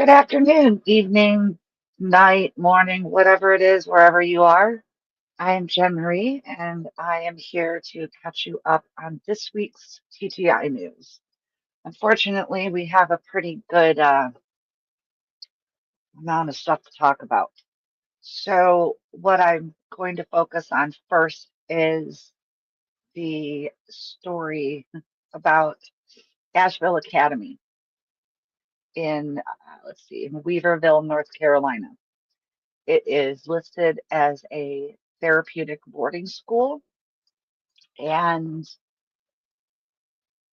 Good afternoon, evening, night, morning, whatever it is, wherever you are. I am Jen Marie, and I am here to catch you up on this week's TTI news. Unfortunately, we have a pretty good amount of stuff to talk about. So, what I'm going to focus on first is the story about Asheville Academy in Weaverville, North Carolina. It is listed as a therapeutic boarding school. And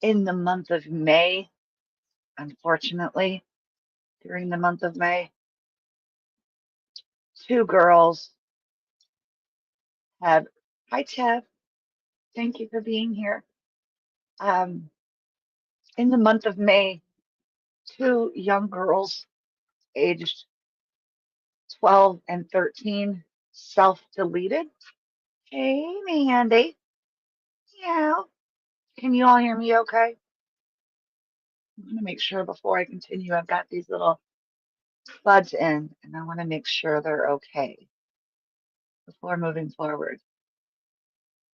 in the month of May, unfortunately, during the month of May, two girls have, hi, Tev, thank you for being here. Um, in the month of May, two young girls aged 12 and 13 self-deleted. Hey, Mandy. Yeah. Can you all hear me okay? I'm going to make sure before I continue, I've got these little buds in, and I want to make sure they're okay before moving forward.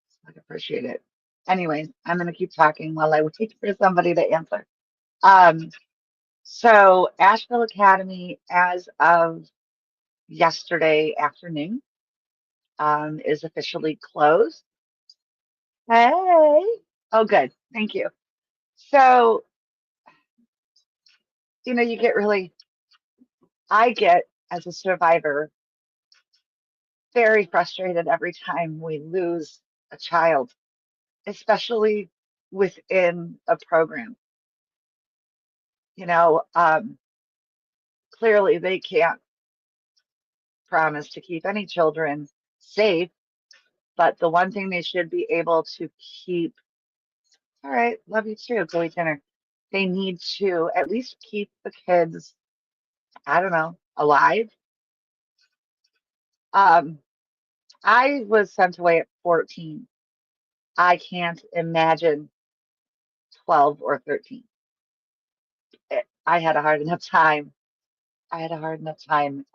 So I appreciate it. Anyway, I'm going to keep talking while I wait for somebody to answer. Um, so Asheville Academy, as of yesterday afternoon, is officially closed. Hey. Oh, good. Thank you. So, you get really, I get as a survivor very frustrated every time we lose a child, especially within a program. You know, um, Clearly they can't promise to keep any children safe, but the one thing they should be able to keep, all right, love you too, go eat dinner. They need to at least keep the kids, I don't know, alive. Um, I was sent away at 14. I can't imagine 12 or 13. I had a hard enough time. I had a hard enough time.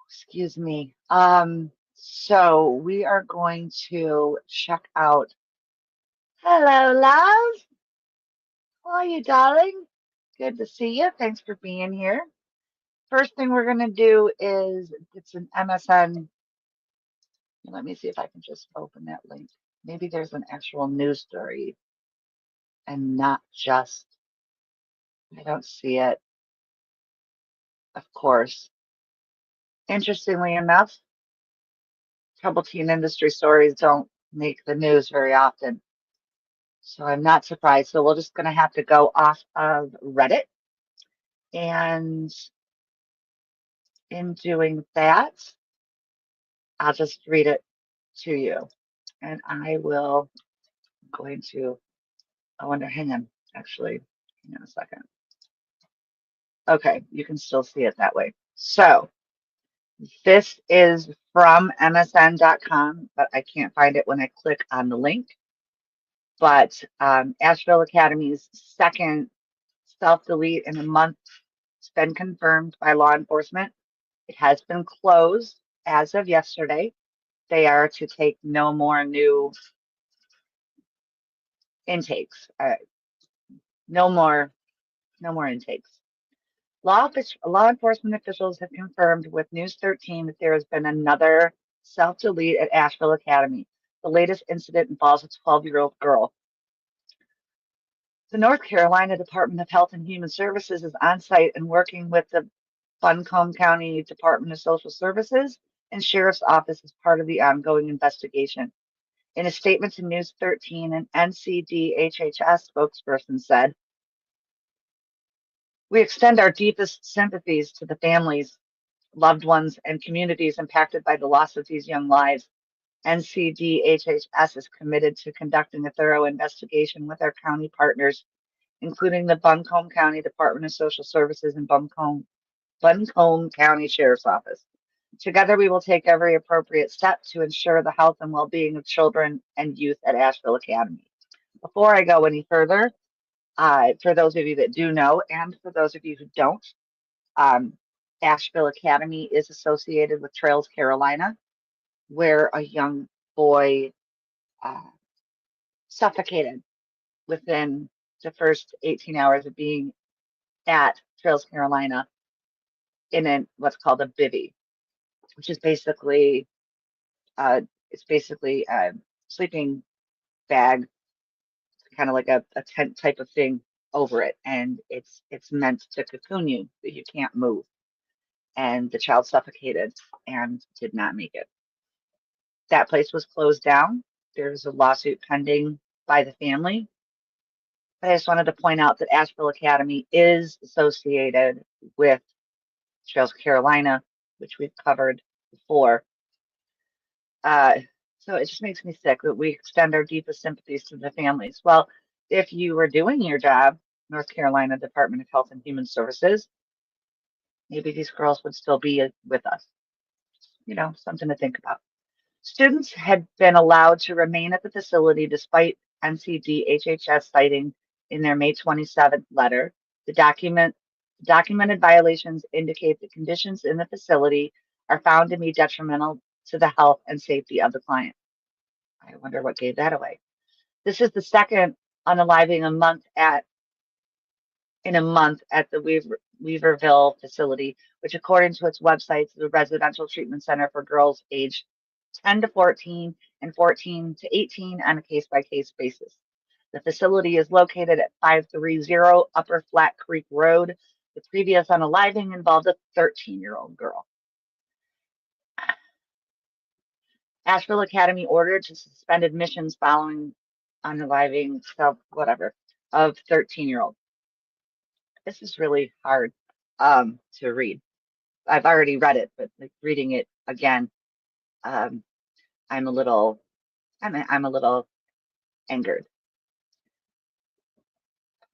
Excuse me. So we are going to check out. Hello, love. How are you, darling? Good to see you. Thanks for being here. First thing we're going to do is it's an MSN. Let me see if I can just open that link. Maybe there's an actual news story and not just, I don't see it, of course. Interestingly enough, trouble teen industry stories don't make the news very often. So I'm not surprised. So we're just going to have to go off of Reddit. And in doing that, I'll just read it to you. And I will, I'm going to, I wonder, hang on, actually, hang on a second. Okay, you can still see it that way. So this is from MSN.com, but I can't find it when I click on the link. But Asheville Academy's second self-delete in a month has been confirmed by law enforcement. It has been closed as of yesterday. They are to take no more new intakes. No more, no more intakes. Law enforcement officials have confirmed with News 13 that there has been another self-delete at Asheville Academy. The latest incident involves a 12-year-old girl. The North Carolina Department of Health and Human Services is on site and working with the Buncombe County Department of Social Services and Sheriff's Office as part of the ongoing investigation. In a statement to News 13, an NCDHHS spokesperson said, "We extend our deepest sympathies to the families, loved ones, and communities impacted by the loss of these young lives. NCDHHS is committed to conducting a thorough investigation with our county partners, including the Buncombe County Department of Social Services and Buncombe County Sheriff's Office. Together, we will take every appropriate step to ensure the health and well-being of children and youth at Asheville Academy." Before I go any further, For those of you that do know, and for those of you who don't, um, Asheville Academy is associated with Trails, Carolina, where a young boy uh, suffocated within the first 18 hours of being at Trails, Carolina, in what's called a bivvy, which is basically uh, it's basically a sleeping bag, kind of like a tent type of thing over it, and it's meant to cocoon you that you can't move. And the child suffocated and did not make it. That place was closed down. There's a lawsuit pending by the family. But I just wanted to point out that Asheville Academy is associated with Trails, Carolina, which we've covered before. Uh, so it just makes me sick that we extend our deepest sympathies to the families. Well, if you were doing your job, North Carolina Department of Health and Human Services, maybe these girls would still be with us. Something to think about. Students had been allowed to remain at the facility despite NCDHHS citing in their May 27th letter. Documented violations indicate the conditions in the facility are found to be detrimental to the health and safety of the client. I wonder what gave that away. This is the second unaliving in a month at the Weaverville facility, which according to its website is a residential treatment center for girls aged 10 to 14 and 14 to 18 on a case-by-case basis. The facility is located at 530 Upper Flat Creek Road. The previous unaliving involved a 13-year-old girl. Asheville Academy ordered to suspend admissions following unaliving, whatever, of 13-year-old. This is really hard to read. I've already read it, but like reading it again, um, I'm a little, I'm a little angered.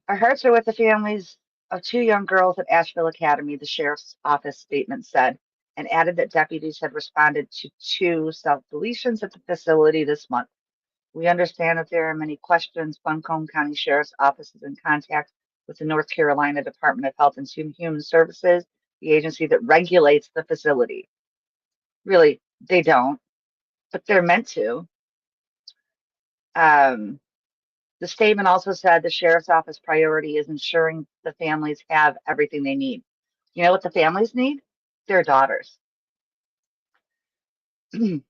Our hearts are with the families of two young girls at Asheville Academy, the sheriff's office statement said, and added that deputies had responded to two self-deletions at the facility this month. We understand that there are many questions. Buncombe County Sheriff's Office is in contact with the North Carolina Department of Health and Human Services, the agency that regulates the facility. Really, they don't, but they're meant to. The statement also said the sheriff's office priority is ensuring the families have everything they need. You know what the families need? Their daughters. North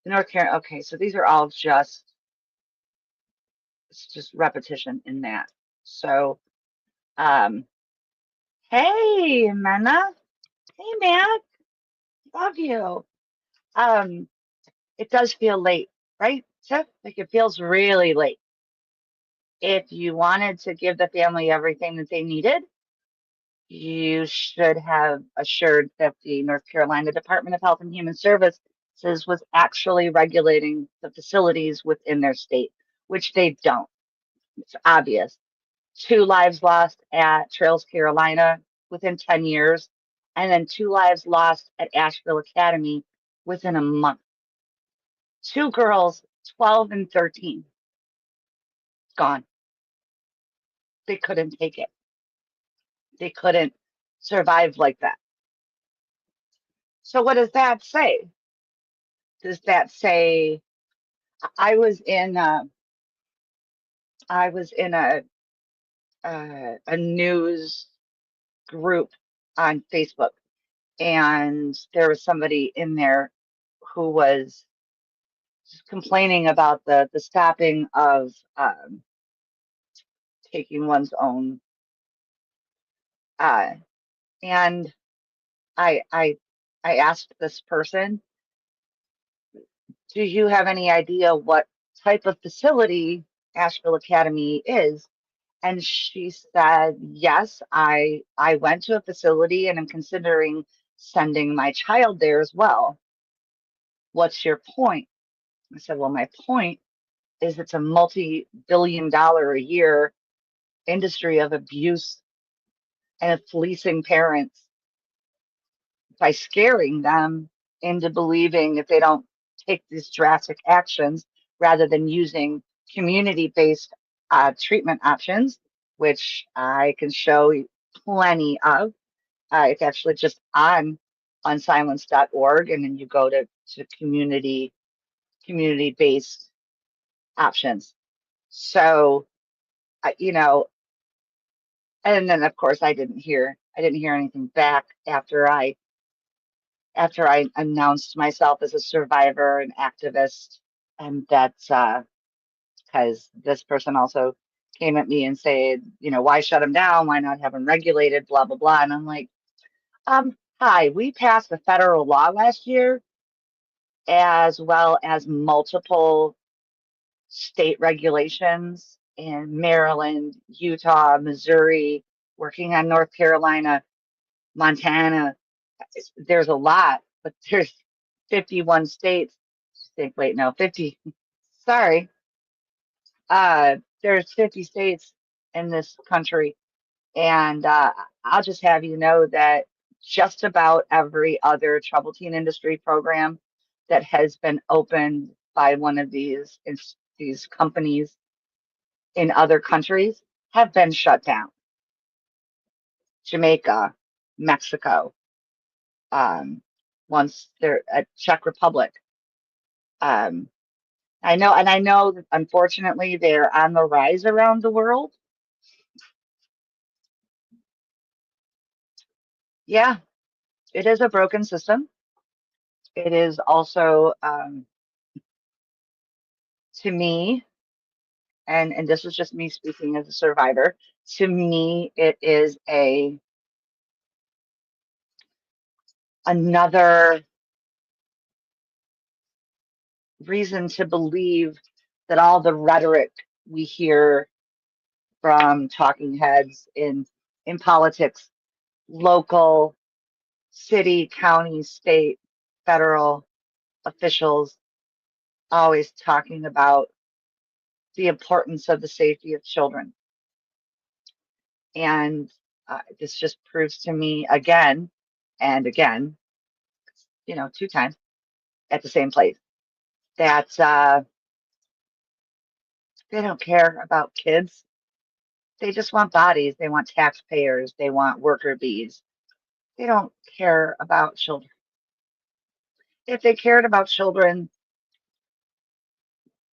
Carolina. Okay, so these are all it's just repetition in that. So, um, hey, Mena. Hey, Matt. Love you. Um, it does feel late, right, Tiff? Like it feels really late. If you wanted to give the family everything that they needed, you should have assured that the North Carolina Department of Health and Human Services was actually regulating the facilities within their state, which they don't. It's obvious. 2 lives lost at Trails, Carolina within 10 years, and then 2 lives lost at Asheville Academy within a month. 2 girls, 12 and 13, gone. They couldn't take it. They couldn't survive like that. So what does that say? Does that say I was in a news group on Facebook, and there was somebody in there who was complaining about the stopping of taking one's own, uh, and I I I asked this person, do you have any idea what type of facility Asheville Academy is? And she said, yes, I went to a facility and I'm considering sending my child there as well. What's your point? I said, well, my point is it's a multi-billion-dollar a year industry of abuse and of fleecing parents by scaring them into believing if they don't take these drastic actions rather than using community-based treatment options, which I can show you plenty of. It's actually just on unsilence.org, and then you go to community-based options. So, you know, and then of course I didn't hear anything back after I announced myself as a survivor and activist, and that's because this person also came at me and said, why shut him down? Why not have him regulated? Blah blah blah. And I'm like, hi, we passed a federal law last year, as well as multiple state regulations in Maryland, Utah, Missouri, working on North Carolina, Montana. There's a lot, but there's 51 states. Think, wait, no, 50. Sorry. There's 50 states in this country. And I'll just have you know that just about every other trouble teen industry program that has been opened by one of these companies in other countries have been shut down. Jamaica, Mexico, um, once they're at Czech Republic. Um, I know that unfortunately they're on the rise around the world. Yeah, it is a broken system. It is also, to me, and this is just me speaking as a survivor, to me, it is another reason to believe that all the rhetoric we hear from talking heads in politics, local, city, county, state, federal officials, always talking about the importance of the safety of children. And this just proves to me again and again, two times at the same place, that they don't care about kids. They just want bodies. They want taxpayers. They want worker bees. They don't care about children. If they cared about children,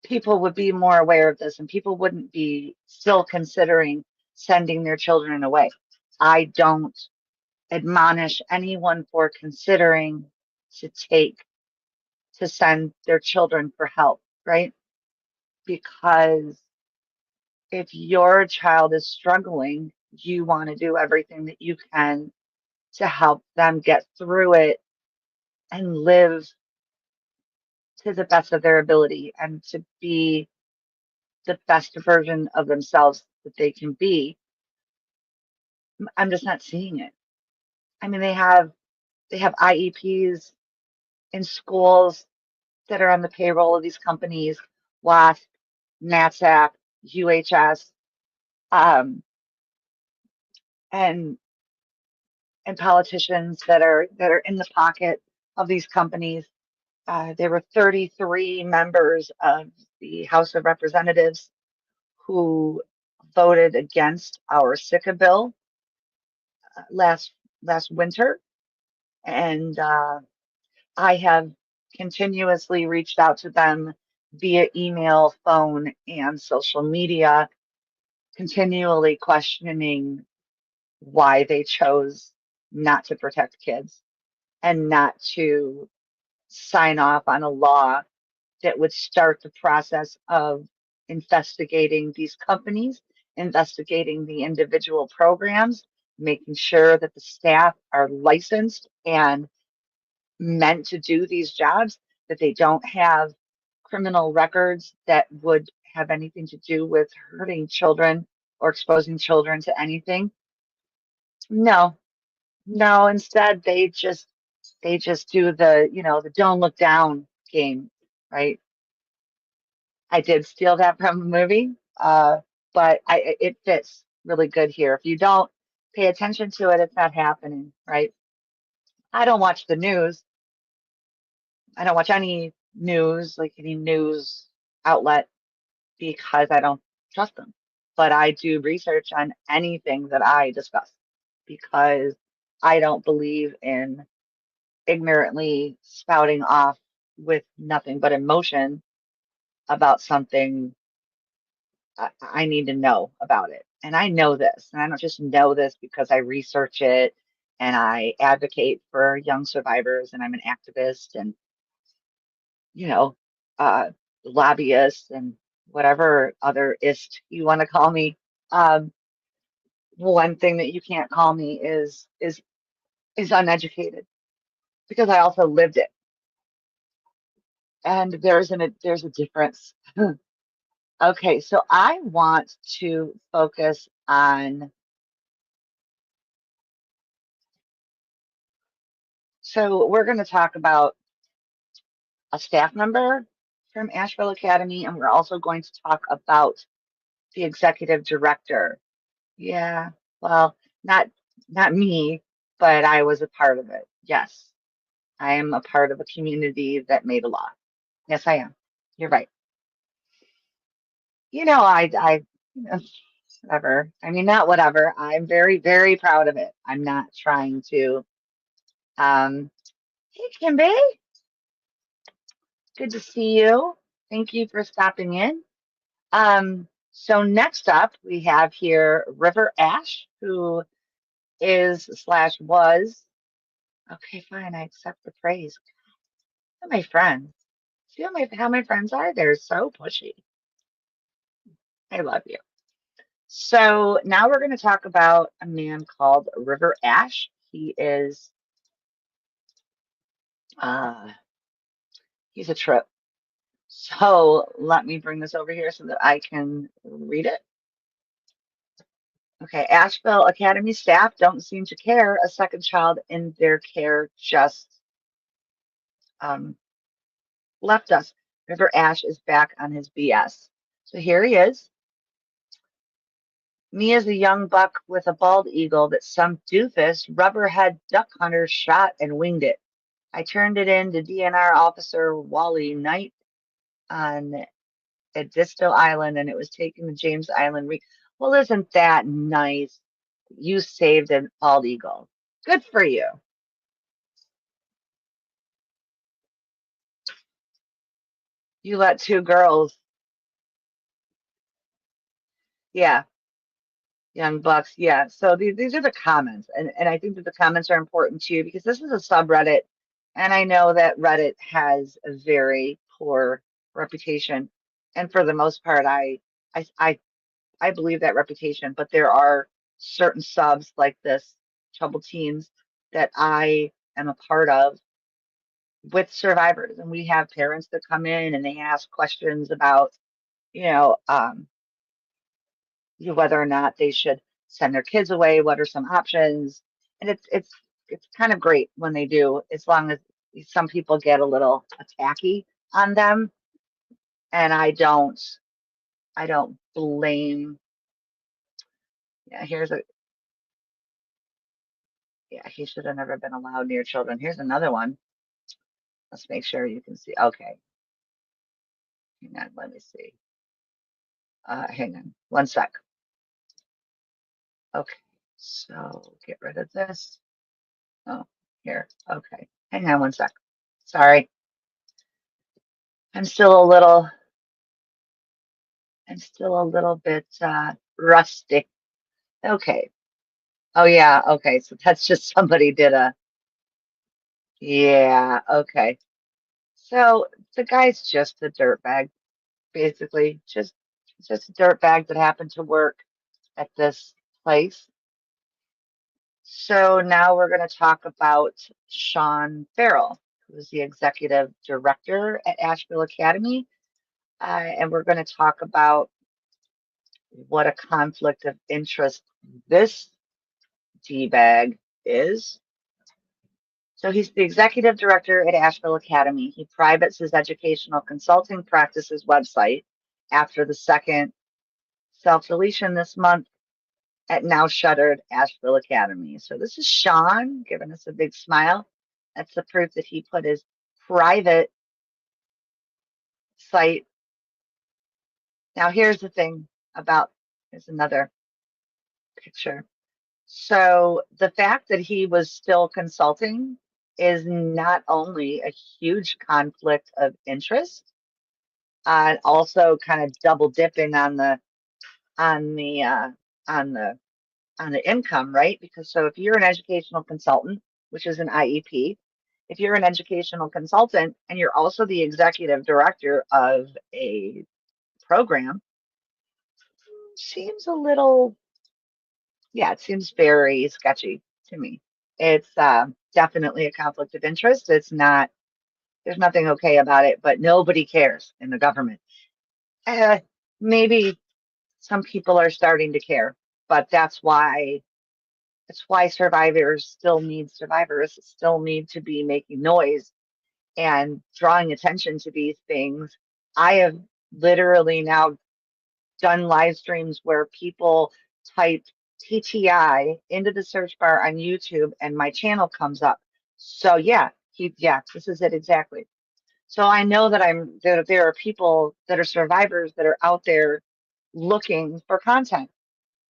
people would be more aware of this and people wouldn't be still considering sending their children away. I don't admonish anyone for considering to take to send their children for help, right? Because if your child is struggling, you want to do everything that you can to help them get through it and live to the best of their ability and to be the best version of themselves that they can be. I'm just not seeing it. I mean, they have IEPs in schools that are on the payroll of these companies, WASP, NATSAC, UHS, um, and politicians that are in the pocket of these companies. There were 33 members of the House of Representatives who voted against our SICA bill last winter, and I have continuously reached out to them via email, phone, and social media, continually questioning why they chose not to protect kids and not to sign off on a law that would start the process of investigating these companies, investigating the individual programs, making sure that the staff are licensed and meant to do these jobs, that they don't have criminal records that would have anything to do with hurting children or exposing children to anything. No, no, instead they just do the don't look down game, right? I did steal that from a movie, but it fits really good here. If you don't pay attention to it, it's not happening, right? I don't watch the news. I don't watch any news, like any news outlet, because I don't trust them. but I do research on anything that I discuss because I don't believe in ignorantly spouting off with nothing but emotion about something. I need to know about it. And I know this, and I don't just know this because I research it and I advocate for young survivors and I'm an activist and, you know, uh, lobbyist and whatever other ist you want to call me. Um, One thing that you can't call me is uneducated because I also lived it. And there's a difference. Okay, so I want to focus on, so we're going to talk about a staff member from Asheville Academy, and we're also going to talk about the executive director. Yeah, well, not not me, but I was a part of it. Yes, I am a part of a community that made a law. Yes, I am. You're right. You know, whatever. I mean, not whatever. I'm very, very proud of it. I'm not trying to. Hey, Kimby, good to see you. Thank you for stopping in. So next up, we have here River Ash, who is slash was. Okay, fine. I accept the praise. Look at my friends. See how my friends are? They're so pushy. I love you. So now we're going to talk about a man called River Ash. Uh, he's a trip. So let me bring this over here so that I can read it. Okay, Asheville Academy staff don't seem to care. A second child in their care just um, left us. River Ash is back on his BS. So here he is. Me as a young buck with a bald eagle that some doofus rubberhead duck hunter shot and winged it. I turned it in to DNR officer Wally Knight on Edisto Island and it was taken to James Island. Well, isn't that nice? You saved an bald eagle. Good for you. You let two girls, yeah, young bucks, yeah. So these are the comments, and I think that the comments are important too because this is a subreddit, and I know that Reddit has a very poor reputation, and for the most part, I, I, I believe that reputation, but there are certain subs like this, Troubled Teens, that I am a part of with survivors, and we have parents that come in and they ask questions about, you know, whether or not they should send their kids away, what are some options, and it's kind of great when they do, as long as some people get a little attacky on them, and I don't blame. Yeah, yeah, he should have never been allowed near children. Here's another one. Let's make sure you can see. Okay, hang on, let me see. Hang on, one sec. Okay, so get rid of this. Oh, here. Okay, hang on one sec. Sorry, I'm still a little I'm still a little bit rusty. Okay. Oh yeah, okay. So that's just somebody did a, yeah, okay. So the guy's just a dirtbag, basically. Just a dirtbag that happened to work at this place. So now we're going to talk about Sean Farrell, who is the executive director at Asheville Academy. And we're going to talk about what a conflict of interest this D-bag is. So he's the executive director at Asheville Academy. He privates his educational consulting practices website after the second self-deletion this month at now shuttered Asheville Academy. So this is Sean giving us a big smile. That's the proof that he put his private site. Now here's the thing about Here's another picture. So the fact that he was still consulting is not only a huge conflict of interest, also kind of double dipping on the on the on the income, right? Because so if you're an educational consultant, which is an IEP, if you're an educational consultant and you're also the executive director of a program, seems a little, yeah, it seems very sketchy to me. It's definitely a conflict of interest. It's not, there's nothing okay about it, but nobody cares in the government. Uh, Maybe some people are starting to care, but that's why survivors still need to be making noise and drawing attention to these things. I have literally now done live streams where people type TTI into the search bar on YouTube and my channel comes up. So yeah, this is it exactly. So I know that there are people that are survivors that are out there looking for content.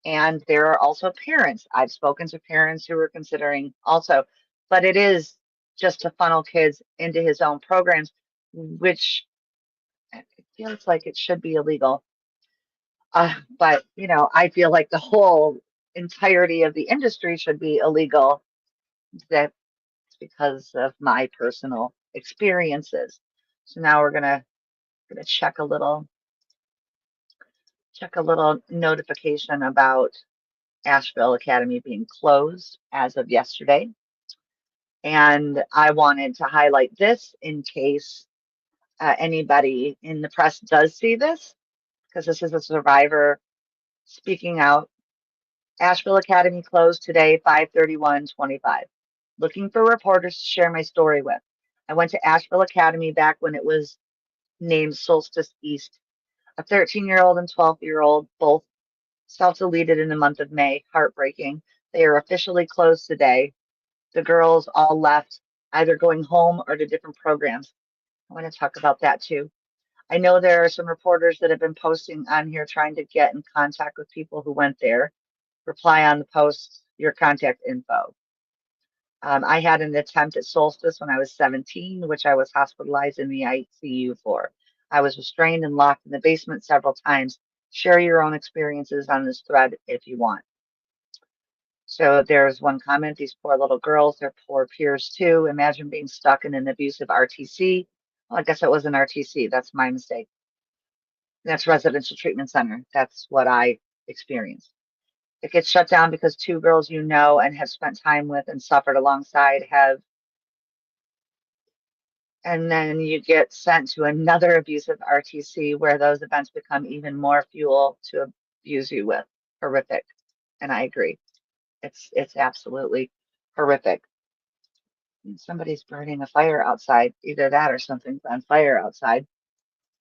And there are also parents. I've spoken to parents who are considering also, but it is just to funnel kids into his own programs, which it feels like it should be illegal. But I feel like the whole entirety of the industry should be illegal. That's because of my personal experiences. So now we're gonna check a little notification about Asheville Academy being closed as of yesterday. And I wanted to highlight this in case anybody in the press does see this, because this is a survivor speaking out. Asheville Academy closed today, 5/31/25. Looking for reporters to share my story with. I went to Asheville Academy back when it was named Solstice East. A 13-year-old and 12-year-old both self-deleted in the month of May. Heartbreaking. They are officially closed today. The girls all left, either going home or to different programs. I want to talk about that too. I know there are some reporters that have been posting on here trying to get in contact with people who went there. Reply on the post, your contact info. I had an attempt at Solstice when I was 17, which I was hospitalized in the ICU for. I was restrained and locked in the basement several times. Share your own experiences on this thread if you want. So there's one comment, these poor little girls, they're poor peers too. Imagine being stuck in an abusive RTC. Well, I guess it was an RTC. That's my mistake. That's residential treatment center. That's what I experienced. It gets shut down because two girls you know and have spent time with and suffered alongside and then you get sent to another abusive RTC where those events become even more fuel to abuse you with. Horrific. And I agree. It's absolutely horrific. Somebody's burning a fire outside. Either that or something's on fire outside.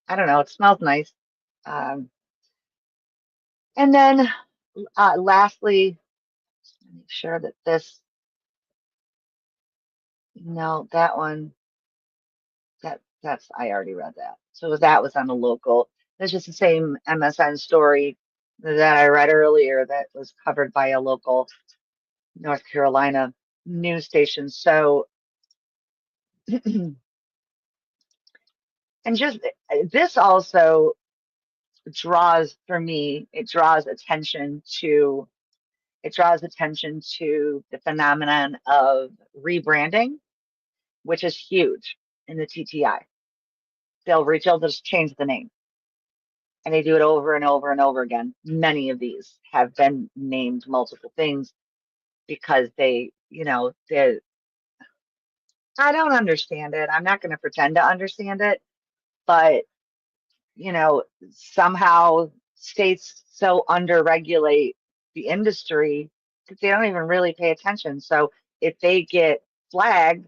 I don't know. It smells nice. Um, and then lastly, make sure that no, that one, that's, I already read that. So that was on a local. It's just the same MSN story that I read earlier that was covered by a local North Carolina news station. So, and just this also draws for me, it draws attention to the phenomenon of rebranding, which is huge in the TTI. They'll just change the name and they do it over and over and over again. Many of these have been named multiple things because I don't understand it. I'm not going to pretend to understand it, but somehow states so underregulate the industry that they don't even really pay attention. So if they get flagged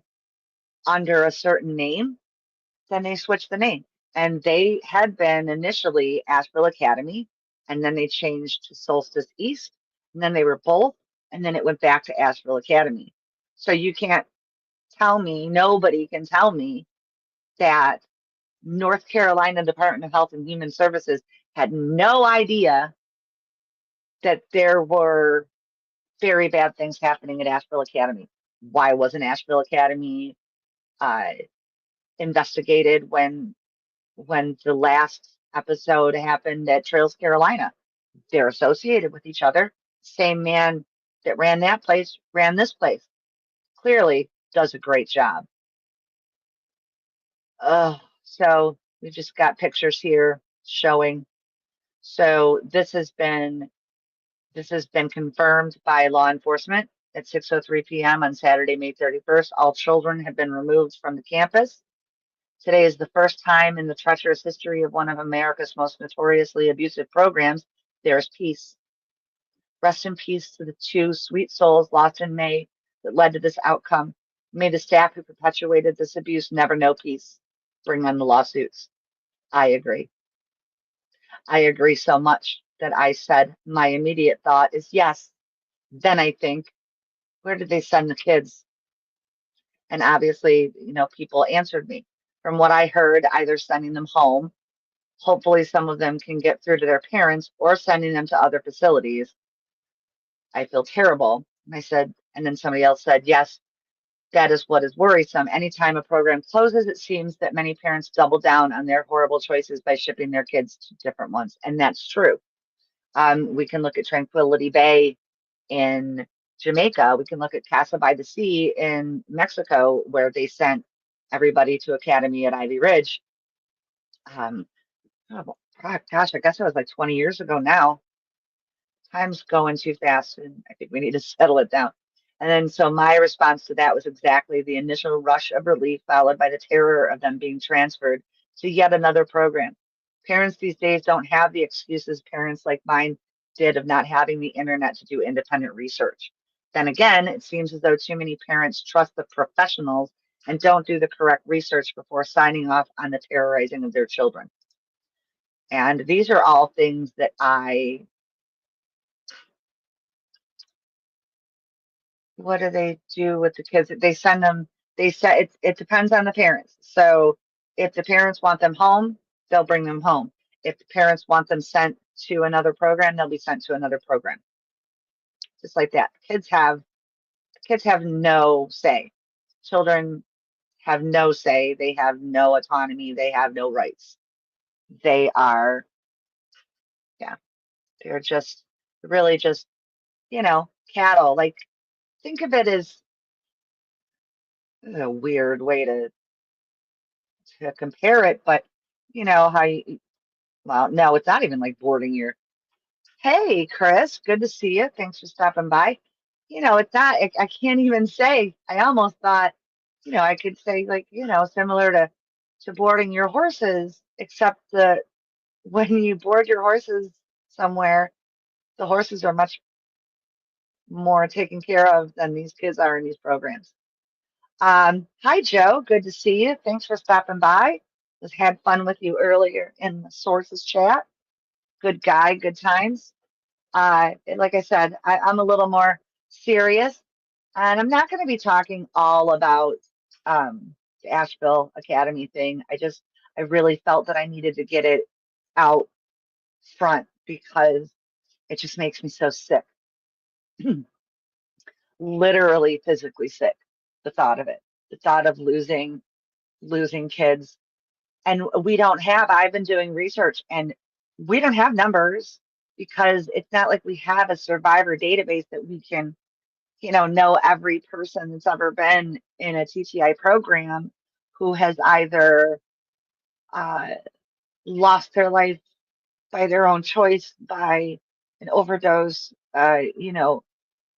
under a certain name, then they switch the name. And they had been initially Asheville Academy, and then they changed to Solstice East, and then they were both, and then it went back to Asheville Academy. So you can't tell me, nobody can tell me that North Carolina Department of Health and Human Services had no idea that there were very bad things happening at Asheville Academy. Why wasn't Asheville Academy uh, investigated when the last episode happened at Trails Carolina? They're associated with each other. Same man that ran that place ran this place. Clearly does a great job. So we just got pictures here showing. So this has been confirmed by law enforcement at 6:03 p.m. on Saturday, May 31st. All children have been removed from the campus. Today is the first time in the treacherous history of one of America's most notoriously abusive programs there is peace. Rest in peace to the two sweet souls lost in May that led to this outcome. May the staff who perpetuated this abuse never know peace. Bring on the lawsuits. I agree. I agree so much that I said my immediate thought is yes. Then I think, where did they send the kids? And obviously, people answered me. From what I heard, either sending them home, hopefully some of them can get through to their parents, or sending them to other facilities. I feel terrible. And I said, and then somebody else said, yes, that is what is worrisome. Anytime a program closes, it seems that many parents double down on their horrible choices by shipping their kids to different ones. And that's true. We can look at Tranquility Bay in Jamaica. We can look at Casa by the Sea in Mexico, where they sent everybody to Academy at Ivy Ridge. Um, oh, gosh, I guess it was like 20 years ago now. Time's going too fast, and I think we need to settle it down. And then, so my response to that was exactly the initial rush of relief, followed by the terror of them being transferred to yet another program. Parents these days don't have the excuses parents like mine did of not having the internet to do independent research. Then again, it seems as though too many parents trust the professionals and don't do the correct research before signing off on the terrorizing of their children. And these are all things that what do they do with the kids? They send them, they said it depends on the parents. So if the parents want them home, they'll bring them home. If the parents want them sent to another program, they'll be sent to another program. Just like that. Kids have no say. Children have no say. They have no autonomy. They have no rights. They are, yeah, they're just really just, cattle. Like, think of it as a weird way to compare it, but how you, well, no, it's not even like boarding your, hey, Chris, good to see you. Thanks for stopping by. It's not, I can't even say, I almost thought, I could say like, similar to boarding your horses, except that when you board your horses somewhere, the horses are much more taken care of than these kids are in these programs. Hi, Joe. Good to see you. Thanks for stopping by. Just had fun with you earlier in the sources chat. Good guy, good times. Like I said, I'm a little more serious, and I'm not going to be talking all about the Asheville Academy thing. I really felt that I needed to get it out front because it just makes me so sick, literally physically sick. The thought of it, the thought of losing kids. And I've been doing research, and we don't have numbers because it's not like we have a survivor database that we can, know every person that's ever been in a TTI program who has either uh, lost their life by their own choice, by an overdose,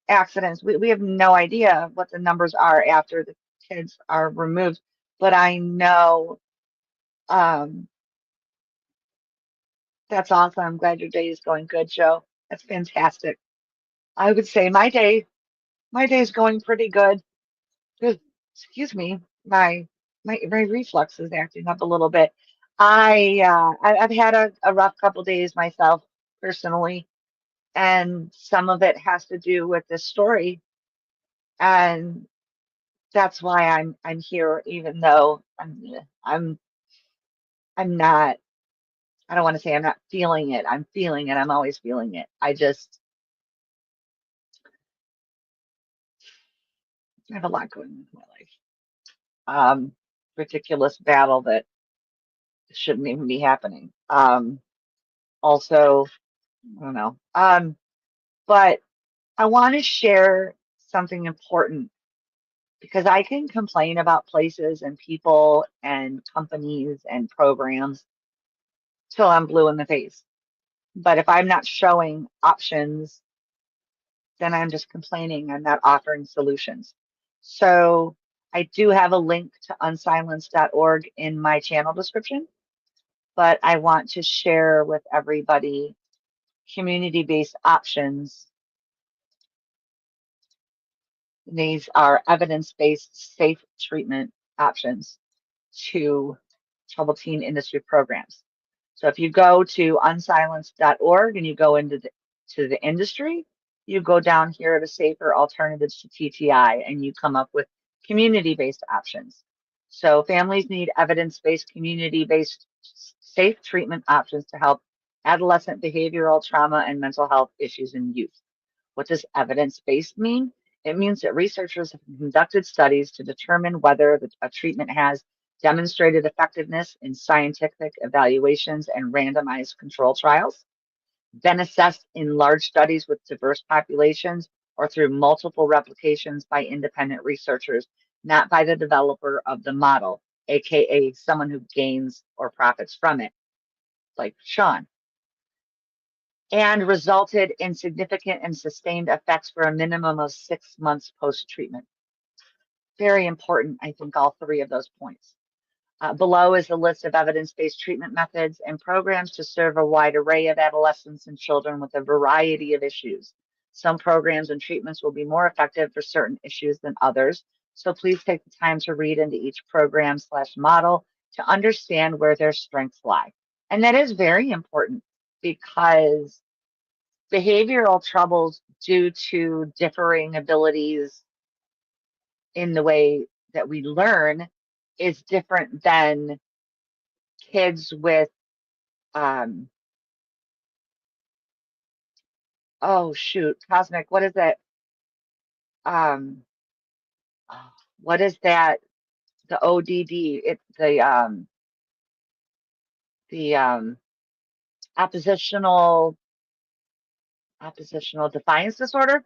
accidents. We have no idea what the numbers are after the kids are removed. But I know um, that's awesome. I'm glad your day is going good, Joe. That's fantastic. I would say my day is going pretty good. Good. Excuse me. My reflux is acting up a little bit. I've had a rough couple days myself personally, and some of it has to do with this story, and that's why I'm here, even though I'm I'm not. I don't want to say I'm not feeling it. I'm feeling it. I'm always feeling it. I have a lot going on in my life. Ridiculous battle that shouldn't even be happening. Also, I don't know. But I want to share something important because I can complain about places and people and companies and programs till I'm blue in the face. But if I'm not showing options, then I'm just complaining. I'm not offering solutions. So I do have a link to unsilence.org in my channel description, but I want to share with everybody community-based options. These are evidence-based safe treatment options to troubled teen industry programs. So if you go to unsilence.org and you go into the industry, you go down here to safer alternatives to TTI and you come up with community-based options. So families need evidence-based, community-based safe treatment options to help adolescent behavioral trauma and mental health issues in youth. What does evidence-based mean? It means that researchers have conducted studies to determine whether a treatment has demonstrated effectiveness in scientific evaluations and randomized control trials, been assessed in large studies with diverse populations, or through multiple replications by independent researchers, not by the developer of the model, aka someone who gains or profits from it, like Sean, and resulted in significant and sustained effects for a minimum of 6 months post-treatment. Very important, I think, all three of those points. Below is a list of evidence-based treatment methods and programs to serve a wide array of adolescents and children with a variety of issues. Some programs and treatments will be more effective for certain issues than others, so please take the time to read into each program/model to understand where their strengths lie. And that is very important because behavioral troubles due to differing abilities in the way that we learn is different than kids with um oh shoot, Cosmic, what is that? Um oh, what is that? The ODD, it's the oppositional oppositional defiance disorder.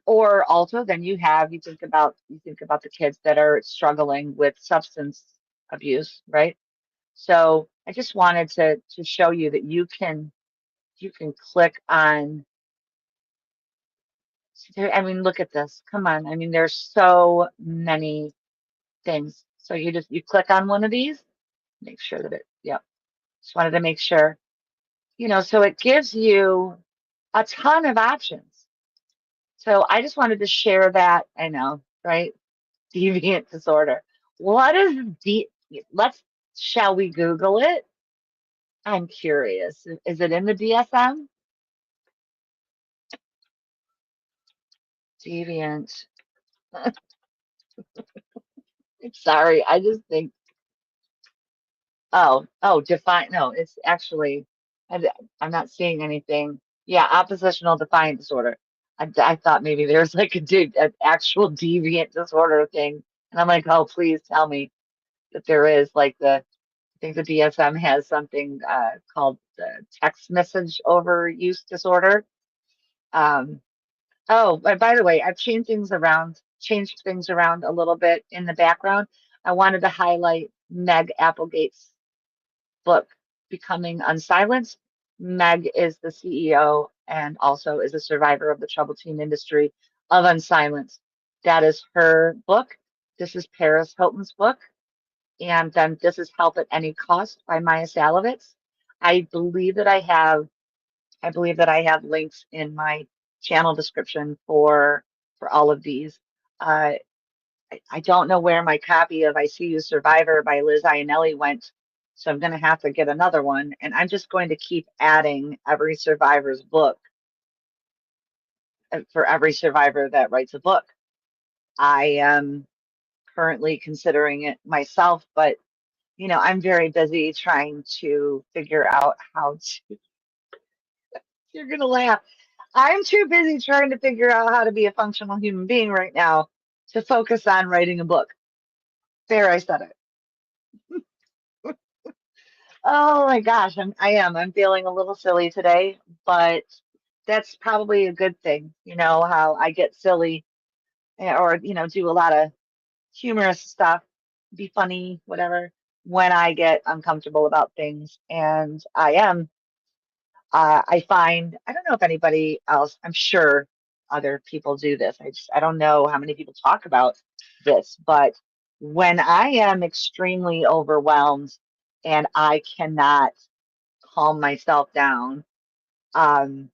Or also then you think about the kids that are struggling with substance abuse, right? So I just wanted to show you that you can click on, I mean, look at this. Come on. I mean, there's so many things. So you click on one of these, make sure that yep. Just wanted to make sure, so it gives you a ton of options. So I just wanted to share that. I know, right? Deviant disorder. What is let's, shall we Google it? I'm curious. Is it in the DSM? Deviant. Sorry, I just think, define, no, it's actually, I, I'm not seeing anything. Yeah, oppositional defiant disorder. I thought maybe there's like an actual deviant disorder thing. And I'm like, oh, please tell me that there is I think the DSM has something called text message overuse disorder. Um, oh, by the way, I've changed things around a little bit in the background. I wanted to highlight Meg Applegate's book, Becoming Unsilenced. Meg is the CEO and also is a survivor of the troubled teen industry of Unsilenced. That is her book. This is Paris Hilton's book. And then this is Help at Any Cost by Maya Salovitz. I believe that I have links in my channel description for all of these. Uh, I don't know where my copy of I See You Survivor by Liz Ionelli went, so I'm going to have to get another one. And I'm just going to keep adding every survivor's book for every survivor that writes a book. I am currently considering it myself, but I'm very busy trying to figure out how to, you're going to laugh. I'm too busy trying to figure out how to be a functional human being right now to focus on writing a book. There, I said it. Oh my gosh, I'm feeling a little silly today, but that's probably a good thing. You know, how I get silly or, do a lot of humorous stuff, be funny, whatever, when I get uncomfortable about things. And I find, I don't know if anybody else, I'm sure other people do this. I don't know how many people talk about this, but when I am extremely overwhelmed and I cannot calm myself down, um,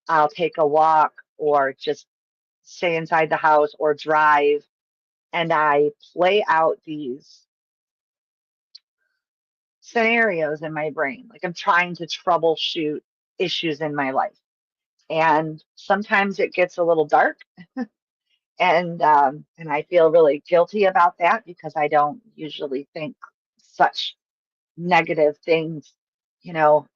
I'll take a walk or just stay inside the house or drive and I play out these scenarios in my brain. Like I'm trying to troubleshoot issues in my life. And sometimes it gets a little dark and I feel really guilty about that because I don't usually think such negative things,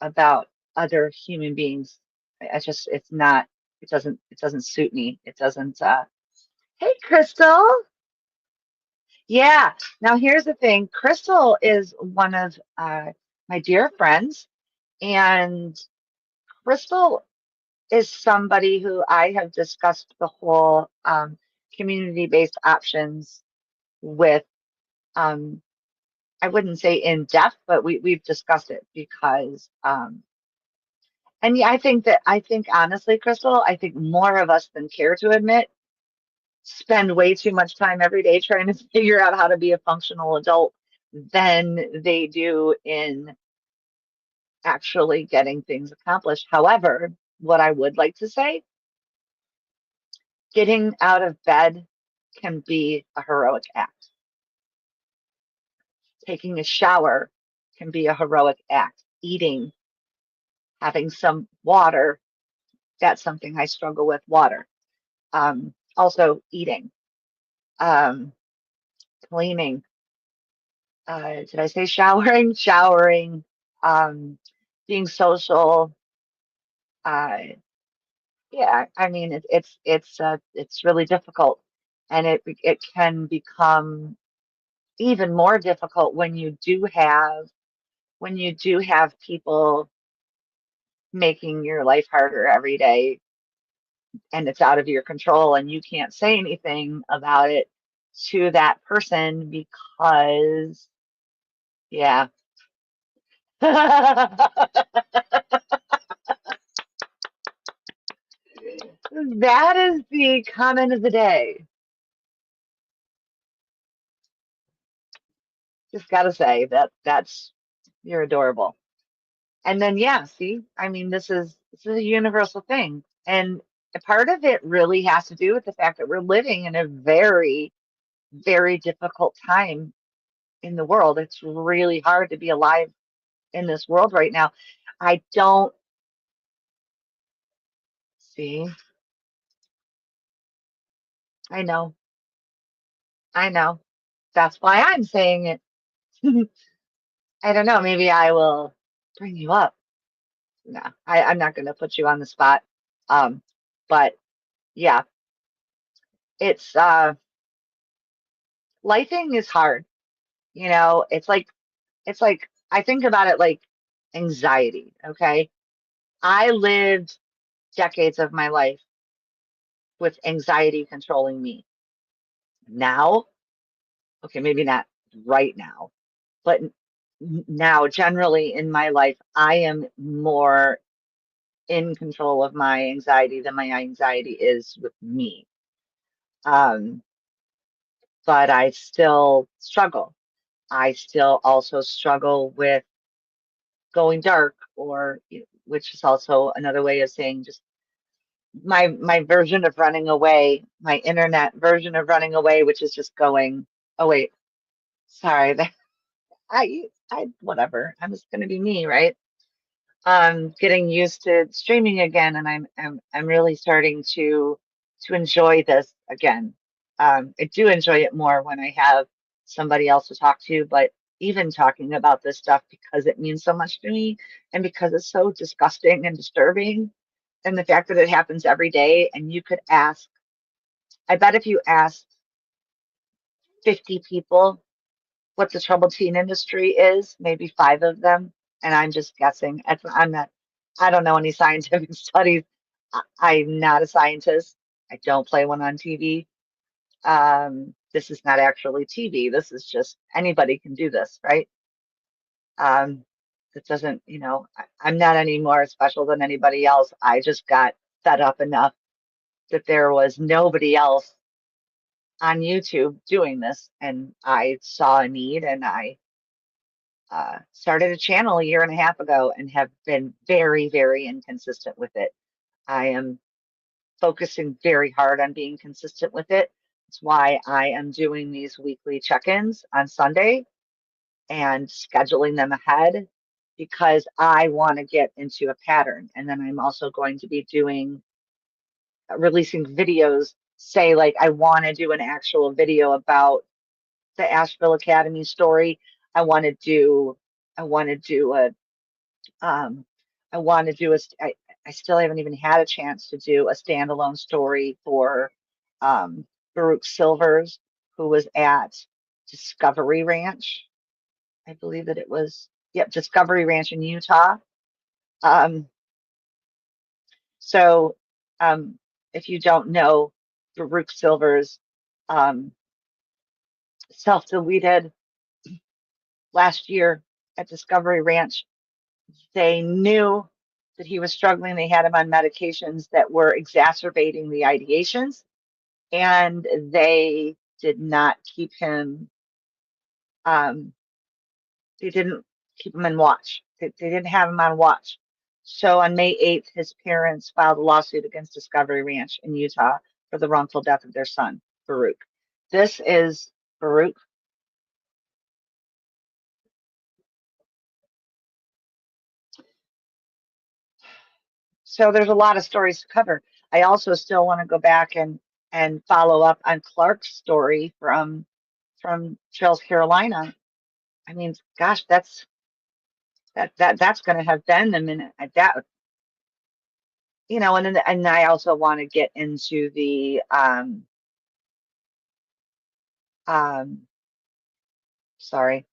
about other human beings. It's not, it doesn't suit me. It doesn't, hey, Crystal. Yeah. Now here's the thing. Crystal is one of my dear friends, and Crystal is somebody who I have discussed the whole community-based options with. Um, I wouldn't say in depth, but we've discussed it because and yeah, I think honestly, Crystal, I think more of us than care to admit spend way too much time every day trying to figure out how to be a functional adult than they do in actually getting things accomplished. However, what I would like to say, getting out of bed can be a heroic act. Taking a shower can be a heroic act. Eating, having some water, that's something I struggle with, water. Also eating, um, cleaning. Did I say showering? Showering, um, being social. Uh, yeah, I mean it's really difficult, and it can become even more difficult when you do have people making your life harder every day, and it's out of your control, and you can't say anything about it to that person because, yeah. That is the comment of the day. Just gotta say that's you're adorable. And then yeah, see, I mean, this is a universal thing. And a part of it really has to do with the fact that we're living in a very, very difficult time in the world. It's really hard to be alive in this world right now. I don't see. I know. I know. That's why I'm saying it. I don't know. Maybe I will bring you up. No, I'm not going to put you on the spot. Um, but yeah, it's lifing is hard. It's like I think about it like anxiety. Okay, I lived decades of my life with anxiety controlling me. Now, okay, maybe not right now, but now generally in my life, I am more in control of my anxiety than my anxiety is with me. Um, but I still struggle. I still also struggle with going dark, or which is also another way of saying just my version of running away, my internet version of running away, which is just going, oh wait, sorry, I whatever. I'm just gonna be me, right? Getting used to streaming again, and I'm really starting to enjoy this again. I do enjoy it more when I have somebody else to talk to, but even talking about this stuff because it means so much to me and because it's so disgusting and disturbing, and the fact that it happens every day, and you could ask, I bet if you asked 50 people what the troubled teen industry is, maybe five of them, and I'm just guessing. I'm not, I don't know any scientific studies. I'm not a scientist. I don't play one on TV. This is not actually TV. This is just anybody can do this, right? Um, it doesn't, I'm not any more special than anybody else. I just got fed up enough that there was nobody else on YouTube doing this, and I saw a need, and I started a channel a year and a half ago and have been very, very inconsistent with it. I am focusing very hard on being consistent with it. That's why I am doing these weekly check-ins on Sunday and scheduling them ahead because I want to get into a pattern. And then I'm also going to be releasing videos, say like I want to do an actual video about the Asheville Academy story. I want to do I want to do a um I want to do a I still haven't even had a chance to do a standalone story for um Baruch Silvers, who was at Discovery Ranch. I believe that it was, yep, Discovery Ranch in Utah. Um, so if you don't know, Baruch Silvers um, self-deleted last year at Discovery Ranch. They knew that he was struggling. They had him on medications that were exacerbating the ideations, and they did not keep him. Um, they didn't keep him in watch. They didn't have him on watch. So on May 8th, his parents filed a lawsuit against Discovery Ranch in Utah for the wrongful death of their son, Baruch. This is Baruch. So there's a lot of stories to cover. I also still want to go back and follow up on Clark's story from Charles, Carolina. I mean, gosh, that's going to have been a minute that and I also want to get into the um sorry,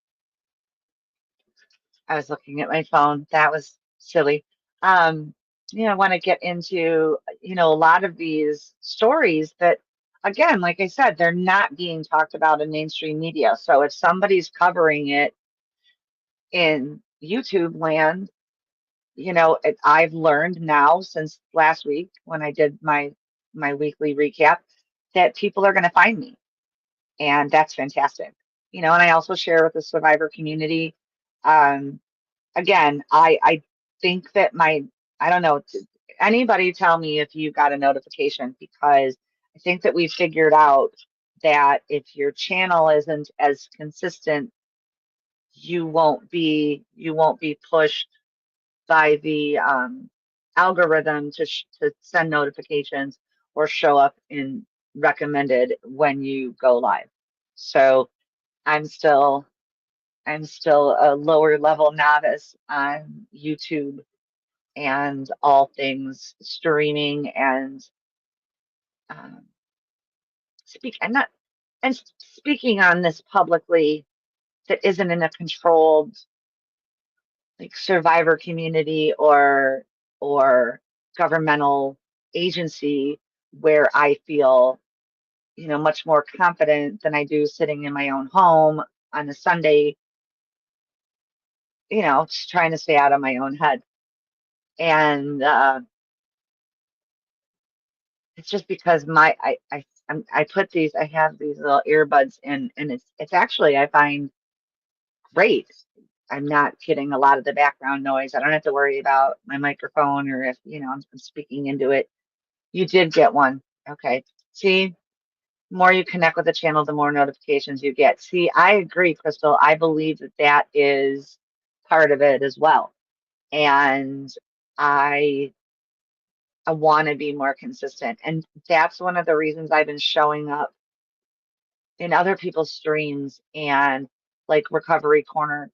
I was looking at my phone. That was silly. Um, I want to get into, a lot of these stories that, again, like I said, they're not being talked about in mainstream media. So if somebody's covering it in YouTube land, I've learned now since last week when I did my weekly recap that people are going to find me, and that's fantastic. And I also share with the survivor community. Um, Again, I think that I don't know, anybody tell me if you got a notification, because I think that we figured out that if your channel isn't as consistent, you won't be pushed by the algorithm to send notifications or show up in recommended when you go live. So I'm still I'm still a lower level novice on YouTube and all things streaming and um, speak and not and speaking on this publicly that isn't in a controlled like survivor community or governmental agency where I feel much more confident than I do sitting in my own home on a Sunday, just trying to stay out of my own head. And it's just because I have these little earbuds in, and it's actually, I find, great. I'm not getting a lot of the background noise. I don't have to worry about my microphone or if I'm speaking into it. You did get one. Okay. See, the more you connect with the channel, the more notifications you get. See, I agree, Crystal. I believe that that is part of it as well. And I I want to be more consistent. And that's one of the reasons I've been showing up in other people's streams and like Recovery Corner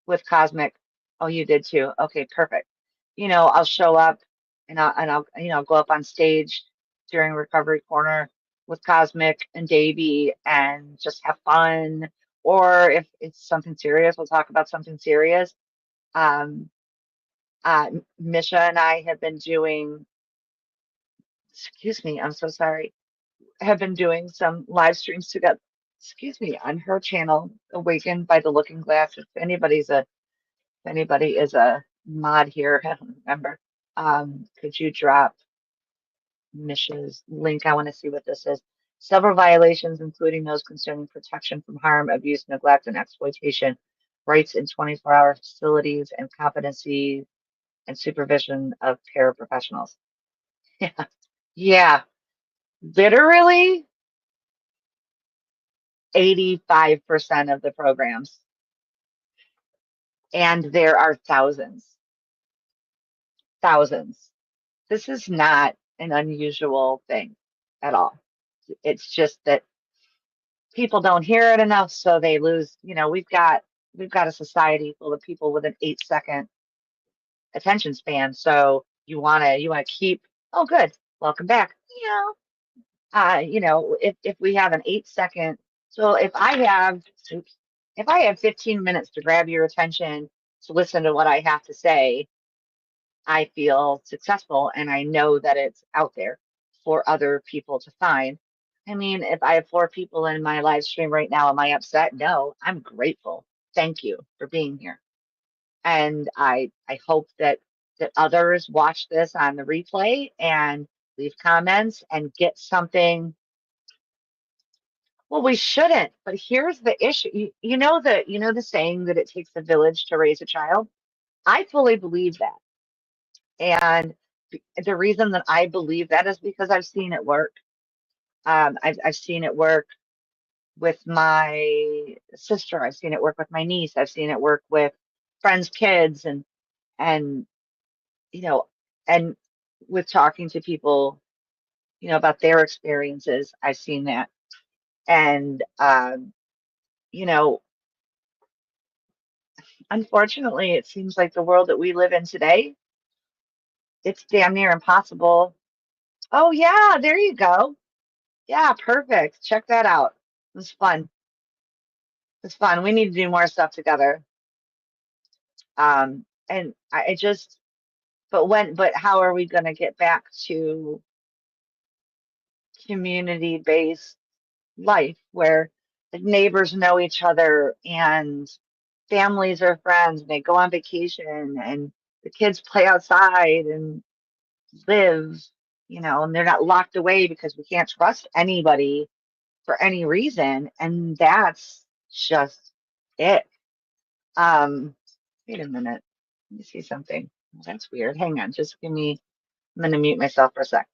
with Cosmic. Oh, you did too. Okay, perfect. I'll show up and I'll go up on stage during Recovery Corner with Cosmic and Davy and just have fun. Or if it's something serious, we'll talk about something serious. Um, Misha and I have been doing, excuse me, I'm so sorry, have been doing some live streams together, excuse me, on her channel, Awakened by the Looking Glass. If anybody is a mod here, I don't remember. Could you drop Misha's link? I want to see what this is. Several violations, including those concerning protection from harm, abuse, neglect, and exploitation, rights in 24-hour facilities, and competency and supervision of paraprofessionals. Yeah, yeah, literally 85% of the programs, and there are thousands, thousands. This is not an unusual thing at all. It's just that people don't hear it enough, so they lose. We've got a society full of people with an 8-second attention span. So you wanna keep. Oh, good. Welcome back. If we have an 8 second, so oops, if I have 15 minutes to grab your attention to listen to what I have to say, I feel successful and I know that it's out there for other people to find. I mean, if I have 4 people in my live stream right now, am I upset? No, I'm grateful. Thank you for being here. And I hope that others watch this on the replay and leave comments and get something. Well, we shouldn't, but here's the issue. You know the saying that it takes a village to raise a child? I fully believe that. And the reason that I believe that is because I've seen it work. I've seen it work with my sister. I've seen it work with my niece. I've seen it work with friends' kids, and you know, and with talking to people, about their experiences. I've seen that, and you know, unfortunately, it seems like the world that we live in today, it's damn near impossible. Oh yeah, there you go. Yeah, perfect. Check that out. It was fun. It's fun. We need to do more stuff together. And I just, but how are we going to get back to community-based life where the neighbors know each other and families are friends and they go on vacation and the kids play outside and live, and they're not locked away because we can't trust anybody for any reason. And that's just it. Um, Wait a minute. Let me see something. That's weird. Hang on. Just give me, I'm going to mute myself for a sec.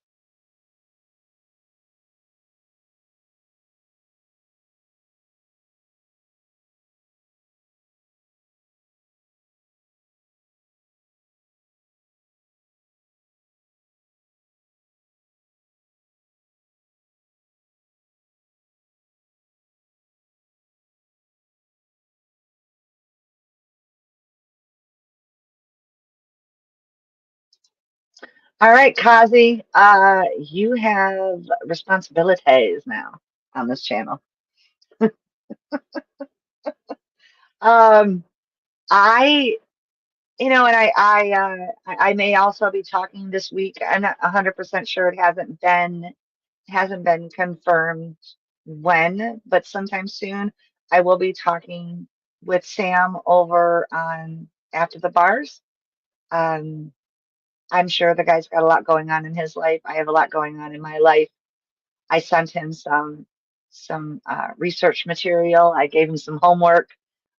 All right, Kazi, you have responsibilities now on this channel. Um, I, and I may also be talking this week. I'm not 100% sure. It hasn't been confirmed when, but sometime soon I will be talking with Sam over on After the Bars. Um, I'm sure the guy's got a lot going on in his life. I have a lot going on in my life. I sent him some research material. I gave him some homework.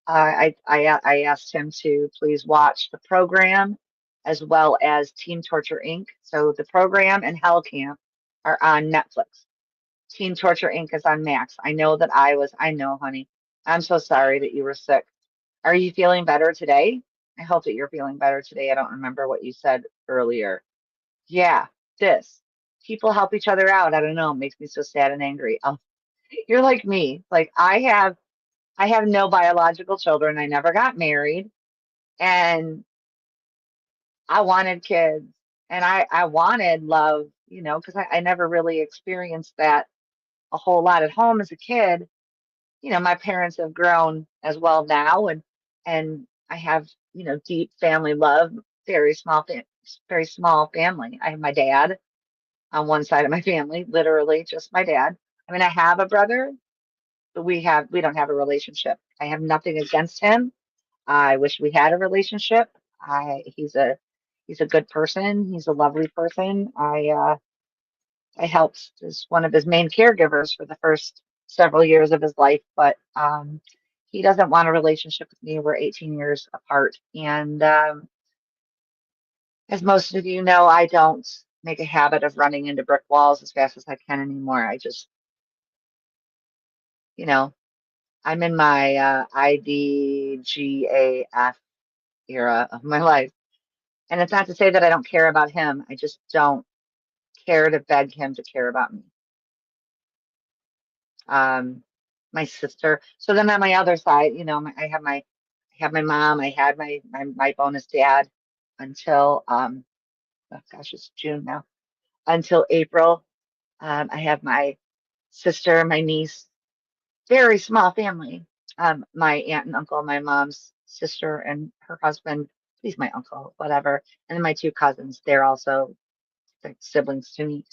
I asked him to please watch the program as well as Teen Torture Inc. So the program and Hell Camp are on Netflix. Teen Torture Inc. is on Max. I know, honey. I'm so sorry that you were sick. Are you feeling better today? I hope that you're feeling better today. I don't remember what you said earlier. Yeah, this. People help each other out. I don't know. It makes me so sad and angry. You're like me. Like I have no biological children. I never got married, and I wanted kids, and I wanted love, because I never really experienced that a whole lot at home as a kid. My parents have grown as well now, and I have, deep family love, very small family. I have my dad on one side of my family, literally just my dad. I mean, I have a brother, but we don't have a relationship. I have nothing against him. I wish we had a relationship. He's a good person. He's a lovely person. I helped as one of his main caregivers for the first several years of his life, but he doesn't want a relationship with me. We're 18 years apart. And as most of you know, I don't make a habit of running into brick walls as fast as I can anymore. I just, you know, I'm in my IDGAF era of my life. And it's not to say that I don't care about him. I just don't care to beg him to care about me. Um, my sister. So then on my other side, I have my mom. I had my bonus dad until oh gosh, it's June now. Until April. I have my sister, my niece, very small family. My aunt and uncle, my mom's sister and her husband. He's my uncle, whatever. And then my two cousins. They're also like siblings to me.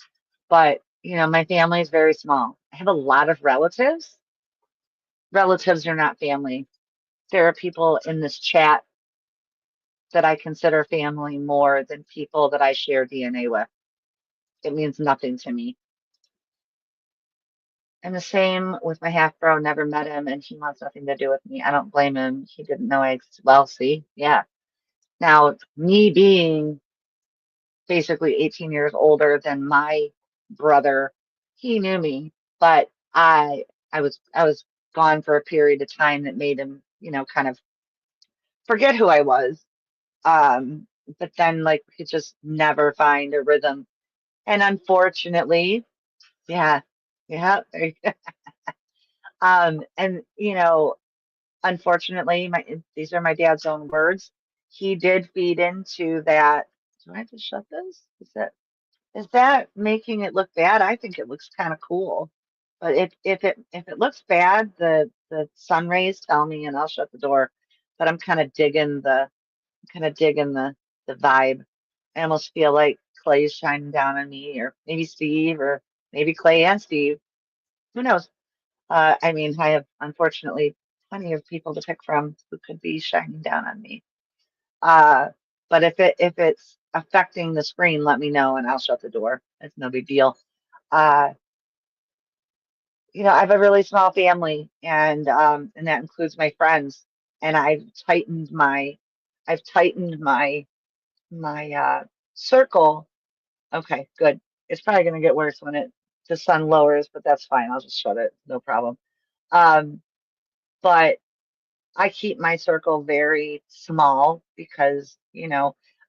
But my family is very small. I have a lot of relatives. Relatives are not family. There are people in this chat that I consider family more than people that I share DNA with. It means nothing to me. And the same with my half bro, never met him and he wants nothing to do with me. I don't blame him. He didn't know well, see? Yeah. Now, me being basically 18 years older than my brother, he knew me, but I was gone for a period of time that made him, kind of forget who I was. Um, but then like we could just never find a rhythm. And unfortunately, yeah, yeah. And unfortunately, these are my dad's own words. He did feed into that. Do I have to shut this? Is that making it look bad? I think it looks kind of cool. But if it looks bad, the sun rays tell me and I'll shut the door. But I'm kind of digging the vibe. I almost feel like Clay's shining down on me, or maybe Steve, or maybe Clay and Steve. Who knows? I mean, I have unfortunately plenty of people to pick from who could be shining down on me. Uh, but if it's affecting the screen, let me know and I'll shut the door. It's no big deal. Uh, I have a really small family, and that includes my friends. And I've tightened my circle. Okay, good. It's probably going to get worse when the sun lowers, but that's fine. I'll just shut it. No problem. Um, but I keep my circle very small because,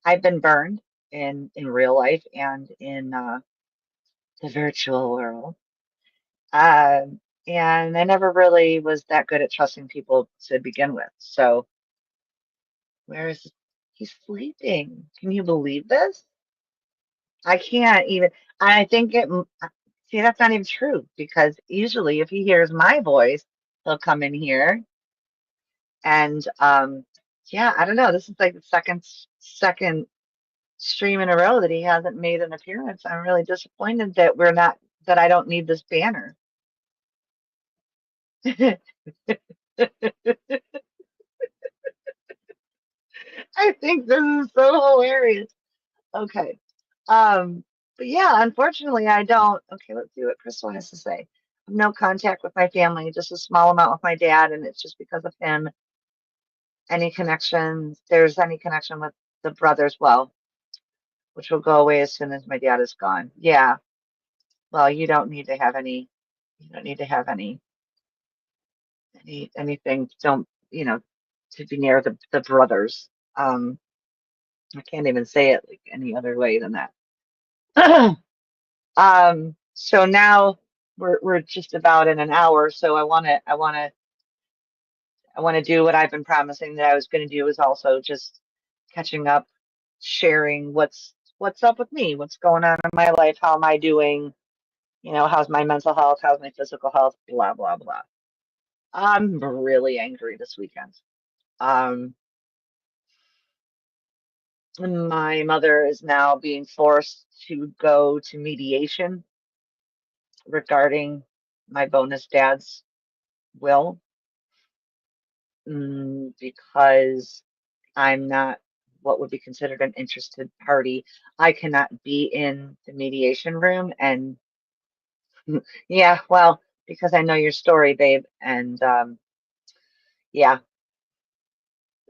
I've been burned in real life and in the virtual world. And I never really was that good at trusting people to begin with. So where is he's sleeping? Can you believe this? I can't even. I think see, that's not even true because usually if he hears my voice, he'll come in here and yeah, I don't know. This is like the second stream in a row that he hasn't made an appearance. I'm really disappointed that I don't need this banner. I think this is so hilarious. Okay. Um, but yeah, unfortunately I don't. Okay, let's see what Crystal has to say. No contact with my family, just a small amount with my dad, and it's just because of him. Any connections, there's any connection with the brothers, well, which will go away as soon as my dad is gone. Yeah. Well, you don't need to have anything, don't, to be near the brothers. I can't even say it like any other way than that. So now we're just about in an hour, so I want to do what I've been promising that I was going to do, is also just catching up, sharing what's up with me, what's going on in my life, how am I doing, How's my mental health? How's my physical health? Blah, blah, blah. I'm really angry this weekend. Um, my mother is now being forced to go to mediation regarding my bonus dad's will, because I'm not what would be considered an interested party. I cannot be in the mediation room. And yeah, well, because I know your story, babe. And yeah,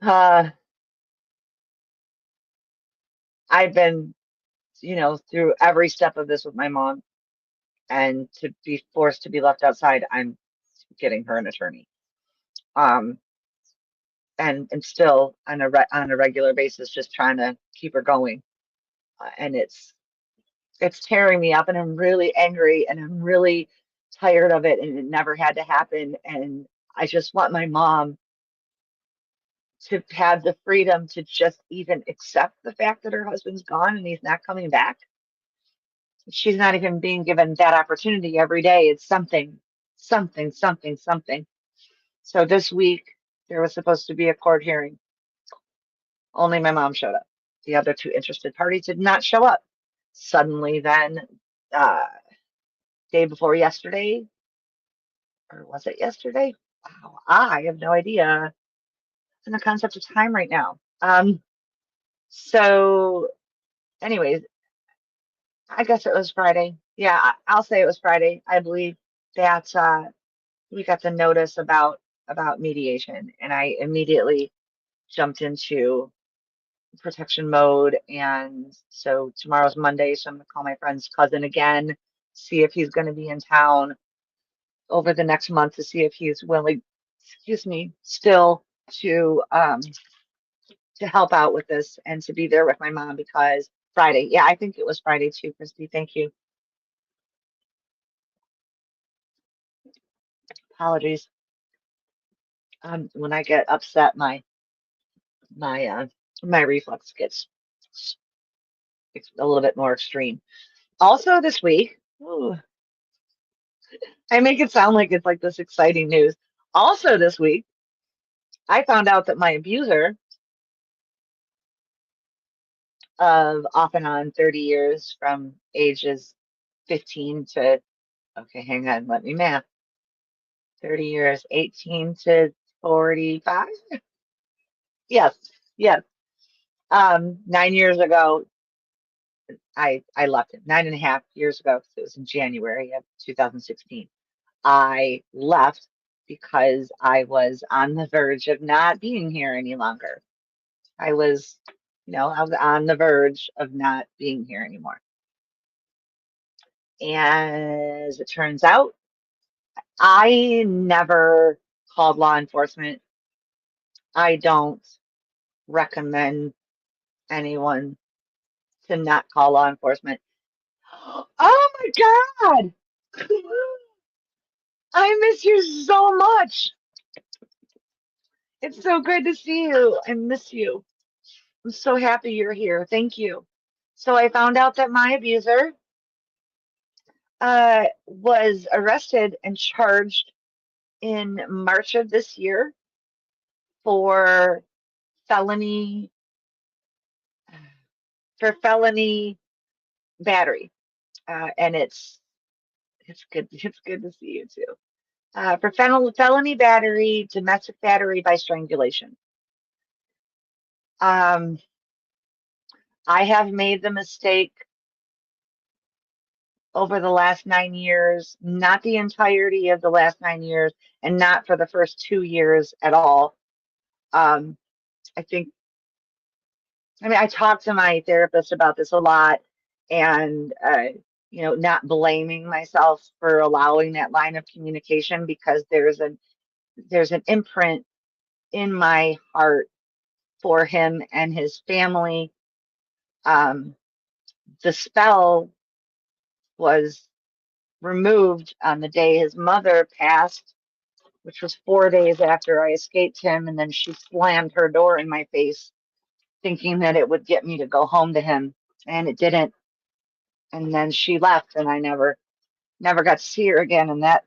uh, I've been, through every step of this with my mom, and to be forced to be left outside, I'm getting her an attorney. Um, and still on a regular basis, just trying to keep her going. And it's tearing me up, and I'm really angry, and I'm really tired of it, and it never had to happen. And I just want my mom to have the freedom to just even accept the fact that her husband's gone and he's not coming back. She's not even being given that opportunity every day. It's something, something, something, something. So this week there was supposed to be a court hearing. Only my mom showed up. The other two interested parties did not show up. Suddenly, then, uh, day before yesterday, or was it yesterday? Wow, I have no idea. In the concept of time right now. So, anyways, I guess it was Friday. Yeah, I'll say it was Friday. I believe that we got the notice about mediation, and I immediately jumped into protection mode. And so tomorrow's Monday, so I'm gonna call my friend's cousin again, see if he's going to be in town over the next month to see if he's willing, excuse me, still to help out with this and to be there with my mom. Because Friday, yeah, I think it was Friday too, Christy. Thank you. Apologies. When I get upset, my uh my reflex gets a little bit more extreme. Also this week, ooh, I make it sound like it's like this exciting news. Also this week, I found out that my abuser of off and on 30 years from ages 15 to, okay, hang on, let me math. 30 years, 18 to 45? Yes, yes. 9 years ago, I left him. 9.5 years ago, 'cause it was in January of 2016. I left because I was on the verge of not being here any longer. I was, I was on the verge of not being here anymore. And as it turns out, I never called law enforcement. I don't recommend anyone to not call law enforcement. Oh my God! I miss you so much. It's so good to see you. I miss you. I'm so happy you're here. Thank you. So I found out that my abuser was arrested and charged in March of this year for felony felony battery. And it's good. It's good to see you too. For felony battery, domestic battery by strangulation. Um, I have made the mistake over the last 9 years, not the entirety of the last 9 years, and not for the first 2 years at all. Um, I think, I mean, I talk to my therapist about this a lot, and, not blaming myself for allowing that line of communication, because there's an imprint in my heart for him and his family. Um, the spell was removed on the day his mother passed, which was 4 days after I escaped him. And then she slammed her door in my face, thinking that it would get me to go home to him. And it didn't. And then she left, and I never Never got to see her again, and that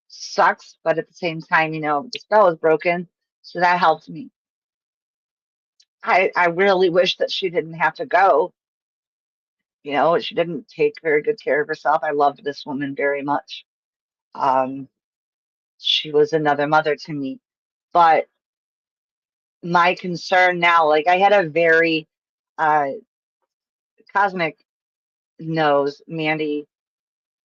sucks. But at the same time, the spell was broken, so that helped me. I really wish that she didn't have to go. She didn't take very good care of herself. I loved this woman very much. Um, she was another mother to me. But my concern now, like I had a very uh, cosmic knows, Mandy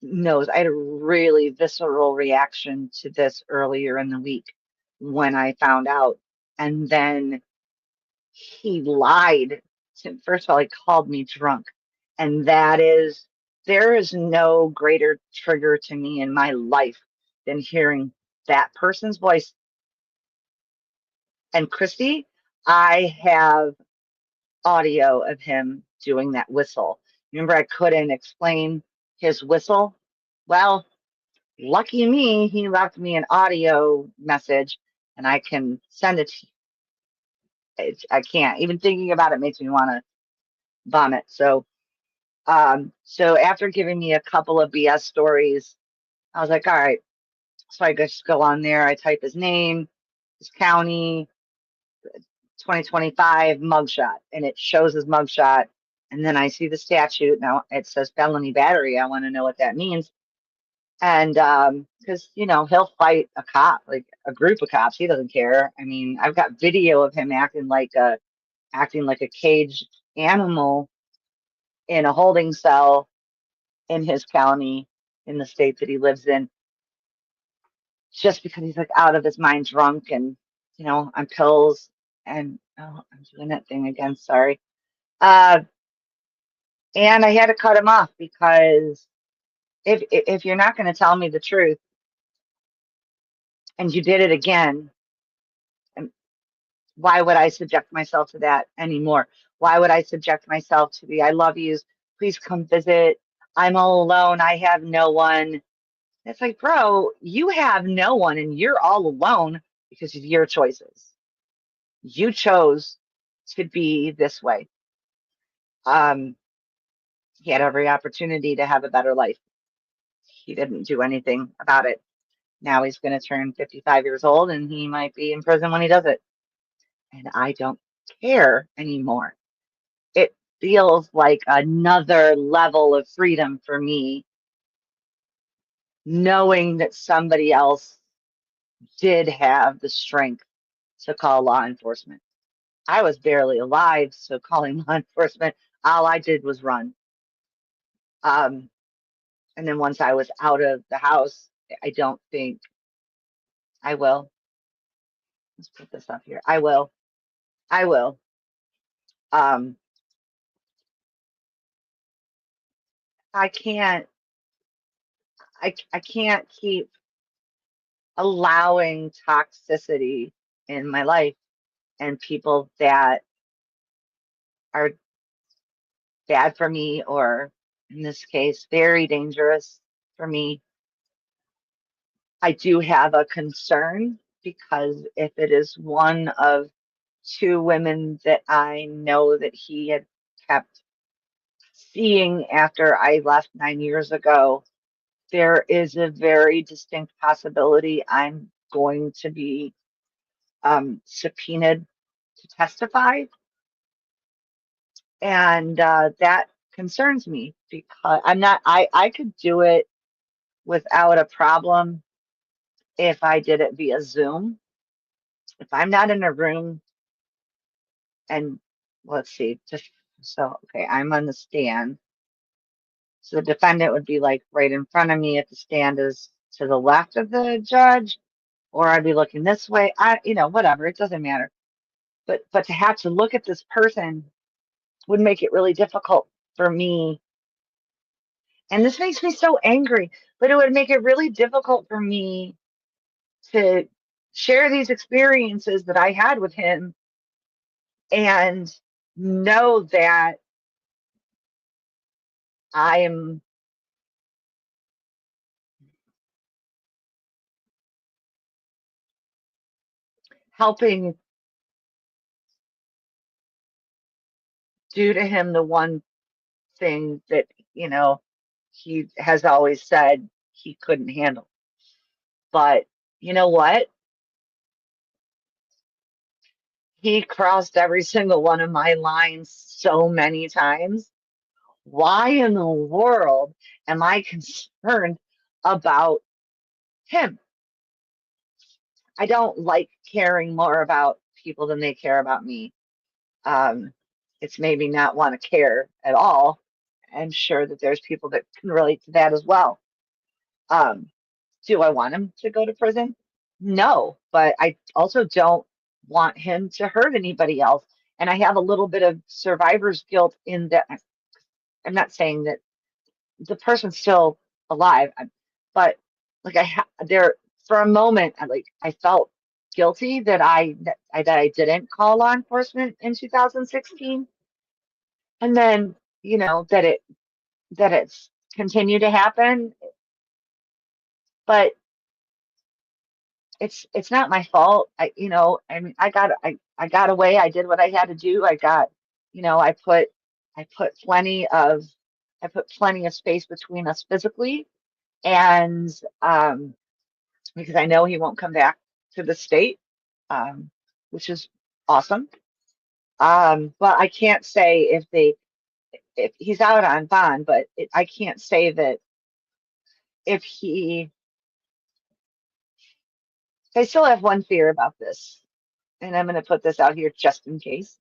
knows, I had a really visceral reaction to this earlier in the week when I found out. And then he lied. First of all, he called me drunk. And there is no greater trigger to me in my life than hearing that person's voice. And Christy, I have audio of him doing that whistle. Remember, I couldn't explain his whistle? Well, lucky me, he left me an audio message and I can send it to you. I can't. Even thinking about it makes me want to vomit. So after giving me a couple of BS stories, I was like, all right. So I just go on there, I type his name, his county, 2025 mugshot, and it shows his mugshot. And then I see the statute. Now it says felony battery. I want to know what that means. And because he'll fight a cop, like a group of cops. He doesn't care. I mean, I've got video of him acting like a caged animal in a holding cell in his county, in the state that he lives in, just because he's like out of his mind, drunk, and on pills. And oh, I'm doing that thing again. Sorry. Uh, and I had to cut him off because if you're not going to tell me the truth and you did it again, why would I subject myself to that anymore? Why would I subject myself to the I love yous? Please come visit. I'm all alone. I have no one. It's like, bro, you have no one and you're all alone because of your choices. You chose to be this way. Um, he had every opportunity to have a better life. He didn't do anything about it. Now he's going to turn 55 years old and he might be in prison when he does it. And I don't care anymore. It feels like another level of freedom for me, knowing that somebody else did have the strength to call law enforcement. I was barely alive, so calling law enforcement, all I did was run. Um, and then once I was out of the house, I don't think I will. Let's put this up here. I will. I will. Um, I can't. I can't keep allowing toxicity in my life and people that are bad for me, or in this case, very dangerous for me. I do have a concern because if it is one of two women that I know that he had kept seeing after I left 9 years ago, there is a very distinct possibility I'm going to be subpoenaed to testify. And that concerns me because I could do it without a problem if I did it via Zoom. If I'm not in a room and let's see, okay, I'm on the stand. So the defendant would be like right in front of me if the stand is to the left of the judge, or I'd be looking this way. Whatever, it doesn't matter. But to have to look at this person would make it really difficult for me. And this makes me so angry, but it would make it really difficult for me to share these experiences that I had with him and know that I am helping do to him the one thing that, you know, he has always said he couldn't handle. But you know what? He crossed every single one of my lines so many times. Why in the world am I concerned about him? I don't like caring more about people than they care about me. Um, it's made me not want to care at all. I'm sure that there's people that can relate to that as well. Um, do I want him to go to prison? No, but I also don't want him to hurt anybody else. And I have a little bit of survivor's guilt in that. I'm not saying that the person's still alive, but like there for a moment, I felt guilty that I didn't call law enforcement in 2016, and then that it's continued to happen, but it's not my fault. I mean, I got away. I did what I had to do. You know, I put plenty of I put plenty of space between us physically, and because I know he won't come back to the state, um, which is awesome. But I can't say if he's out on bond, but I can't say that if he. I still have one fear about this, and I'm going to put this out here just in case.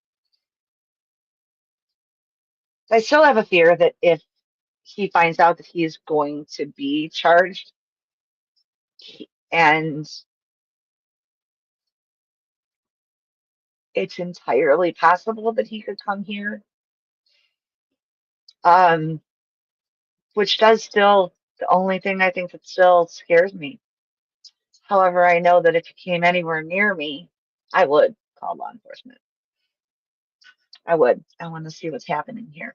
I still have a fear that if he finds out that he's going to be charged, and it's entirely possible that he could come here, um, which does still the only thing I think that still scares me. However, I know that if he came anywhere near me, I would call law enforcement. I would. I want to see what's happening here.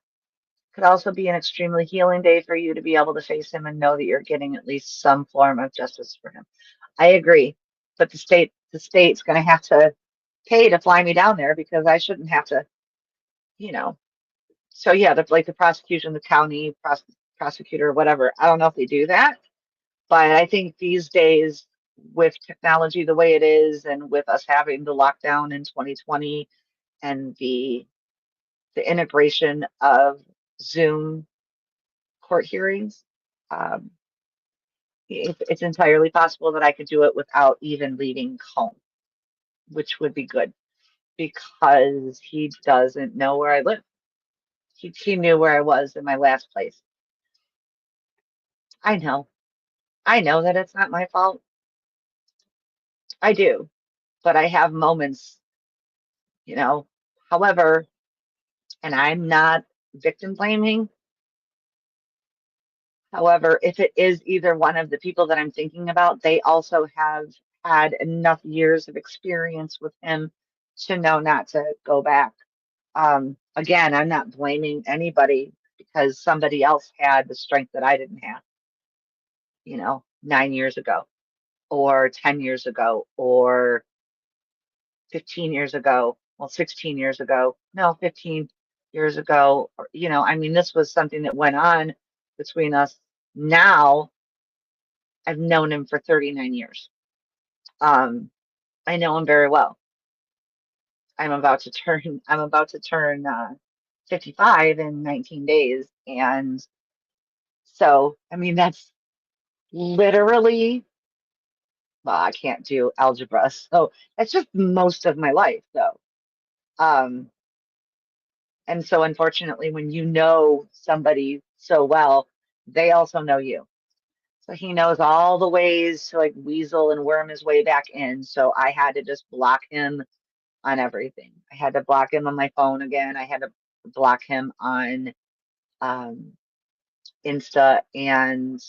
Could also be an extremely healing day for you to be able to face him and know that you're getting at least some form of justice for him. I agree, but the state's going to have to pay to fly me down there because I shouldn't have to, you know. So yeah, the prosecution, the county prosecutor, whatever. I don't know if they do that, but I think these days with technology the way it is, and with us having the lockdown in 2020 and the integration of Zoom court hearings, um, it's entirely possible that I could do it without even leaving home, which would be good because he doesn't know where I live. He knew where I was in my last place. I know. I know that it's not my fault. I do, but I have moments, you know. However, and I'm not victim blaming. However, if it is either one of the people that I'm thinking about, they also have had enough years of experience with him to know not to go back. Again, I'm not blaming anybody because somebody else had the strength that I didn't have, 9 years ago, or 10 years ago, or 15 years ago, well, 16 years ago, no, 15 years ago. I mean, this was something that went on between us. Now I've known him for 39 years. Um, I know him very well. I'm about to turn 55 in 19 days. And so, I mean, that's literally, well, I can't do algebra. So that's just most of my life, though. Um, and so, unfortunately, when you know somebody so well, they also know you. So he knows all the ways to like weasel and worm his way back in. So I had to just block him on everything. I had to block him on my phone again. I had to block him on um, Insta and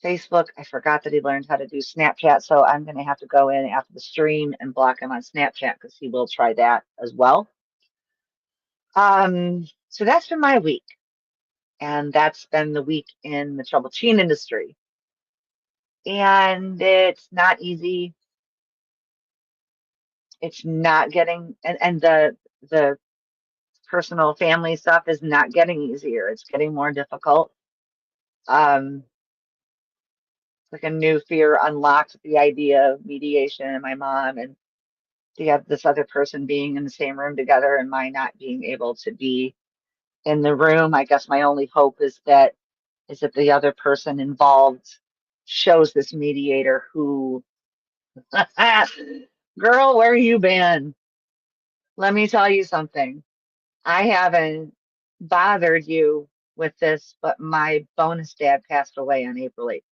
Facebook. I forgot that he learned how to do Snapchat. So I'm going to have to go in after the stream and block him on Snapchat because he will try that as well. So that's been my week. And that's been the week in the troubled teen industry. And it's not easy. It's not getting, and the personal family stuff is not getting easier. It's getting more difficult. Um, like a new fear unlocked with the idea of mediation and my mom and this other person being in the same room together and my not being able to be in the room. I guess my only hope is that the other person involved shows this mediator who, girl, where you been? Let me tell you something. I haven't bothered you with this, but my bonus dad passed away on April 8th.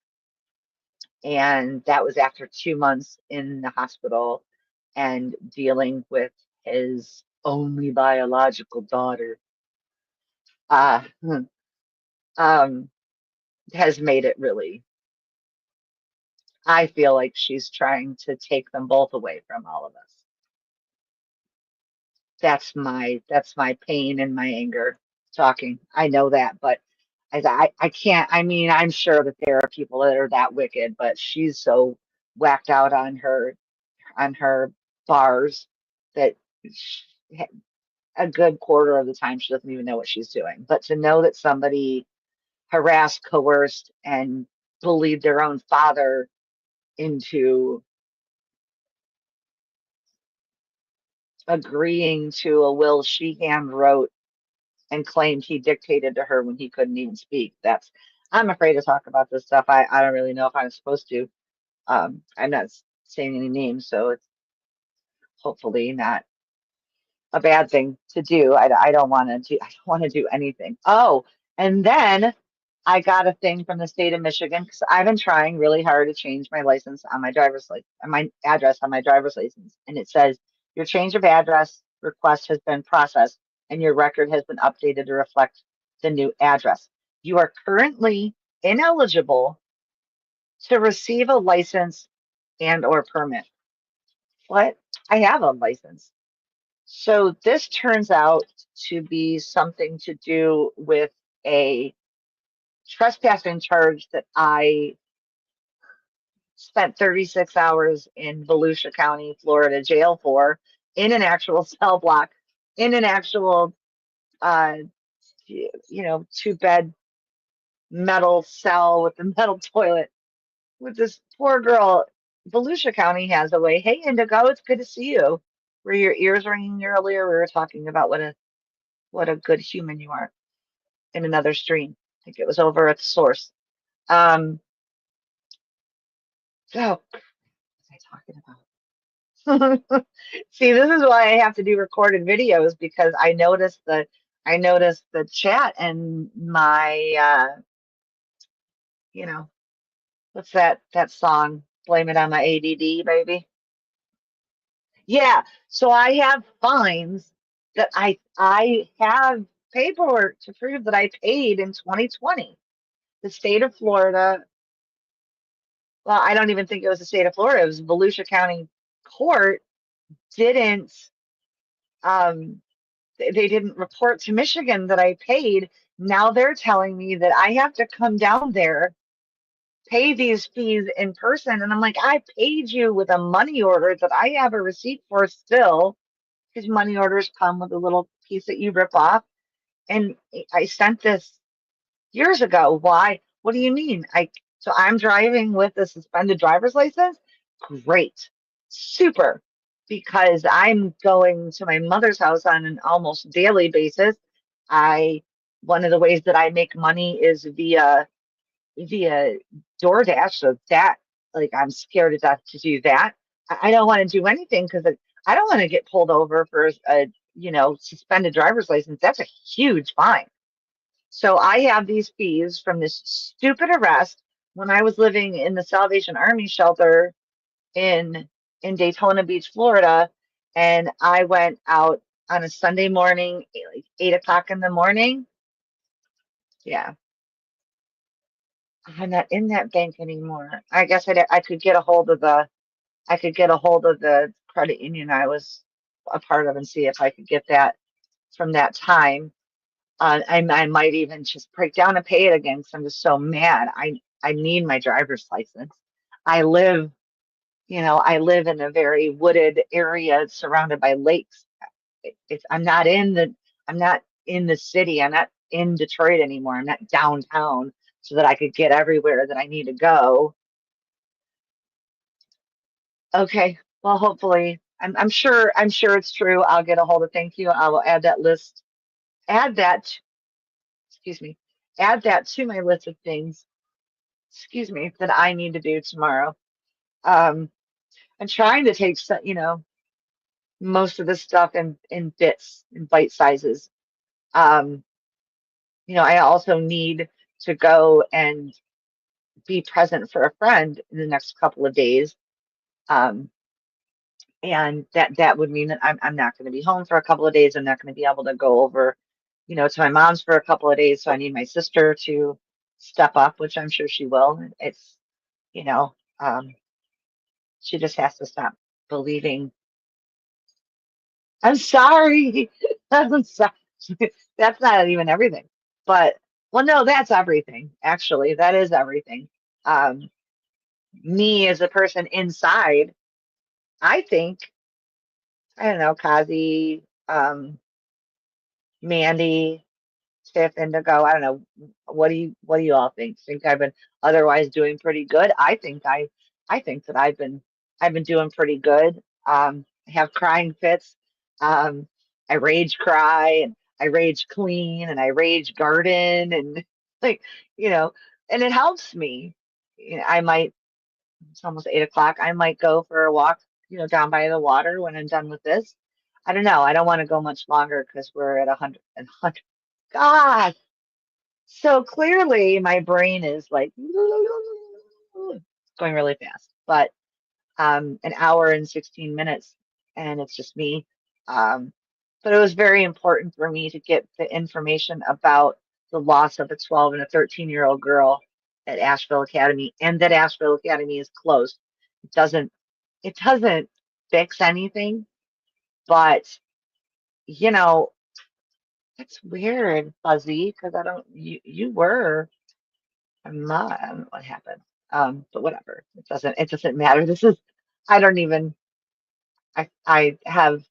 And that was after 2 months in the hospital and dealing with his only biological daughter. Uh, um, has made it really, I feel like she's trying to take them both away from all of us. That's my pain and my anger talking. I know that, but I can't. I mean, I'm sure that there are people that are that wicked, but she's so whacked out on her bars that a good quarter of the time she doesn't even know what she's doing. But to know that somebody harassed, coerced, and bullied their own father into agreeing to a will she hand wrote and claimed he dictated to her when he couldn't even speak. I'm afraid to talk about this stuff. I don't really know if I'm supposed to. I'm not saying any names, so it's hopefully not a bad thing to do. I don't want to do. I don't want to do anything. Oh, and then I got a thing from the state of Michigan because I've been trying really hard to change my license on my driver's license, my address on my driver's license, and it says your change of address request has been processed and your record has been updated to reflect the new address. You are currently ineligible to receive a license and or permit. What? I have a license. So this turns out to be something to do with a trespassing charge that I spent 36 hours in Volusia County, Florida jail for in an actual cell block, in an actual, uh, 2-bed metal cell with the metal toilet with this poor girl. Volusia County has a way. Hey, Indigo, it's good to see you. Were your ears ringing earlier? We were talking about what a good human you are in another stream. I think it was over at the source. Oh, what was I talking about? See, this is why I have to do recorded videos because I noticed the chat and my you know, what's that song? Blame it on my ADD, baby. Yeah. So I have fines that I have paperwork to prove that I paid in 2020. The state of Florida, well, I don't even think it was the state of Florida, it was Volusia County Court didn't um they didn't report to Michigan that I paid. Now they're telling me that I have to come down there, pay these fees in person. And I'm like, I paid you with a money order that I have a receipt for still, because money orders come with a little piece that you rip off. And I sent this years ago. Why? What do you mean? So I'm driving with a suspended driver's license? Great. Super. Because I'm going to my mother's house on an almost daily basis. I One of the ways that I make money is via DoorDash. So that, like, I'm scared to death to do that. I don't want to do anything because I don't want to get pulled over for a suspended driver's license. That's a huge fine. So I have these fees from this stupid arrest when I was living in the Salvation Army shelter in in Daytona Beach, Florida, and I went out on a Sunday morning, like 8 o'clock in the morning. Yeah, I'm not in that bank anymore. I guess I could get a hold of the credit union I was a part of and see if I could get that from that time. I might even just break down and pay it again because I'm just so mad. I need my driver's license. I live, I live in a very wooded area surrounded by lakes. I'm not in the city. I'm not in Detroit anymore. I'm not downtown. so that I could get everywhere that I need to go. Okay. Well, hopefully, I'm sure it's true. I'll get a hold of, thank you. I will add that list, add that, excuse me, add that to my list of things, excuse me, that I need to do tomorrow. Um, I'm trying to take, most of this stuff in bits, in bite sizes. Um, I also need to go and be present for a friend in the next couple of days. Um, and that would mean that I'm not going to be home for a couple of days. I'm not going to be able to go over, to my mom's for a couple of days. So I need my sister to step up, which I'm sure she will. It's, you know, um, she just has to stop believing. I'm sorry. I'm sorry. That's not even everything. But, well, no, that's everything. Actually, that is everything. Um, Me as a person inside, I think, I don't know, Kazi, Mandy, Tiff, Indigo, I don't know. What do you all think? Think I've been otherwise doing pretty good? I think that I've been doing pretty good. I have crying fits. I rage cry and I rage clean and I rage garden and like, you know, and it helps me. I might, it's almost 8 o'clock. I might go for a walk, down by the water when I'm done with this. I don't know. I don't want to go much longer because we're at 100 and 100. God. So clearly my brain is like going really fast. But an hour and 16 minutes and it's just me. Um, but it was very important for me to get the information about the loss of a 12 and a 13-year-old girl at Asheville Academy, and that Asheville Academy is closed. It doesn't it doesn't fix anything, but you know, it's weird, Fuzzy, because I don't you were. I'm not, I don't know what happened. But whatever. It doesn't matter. I don't even I have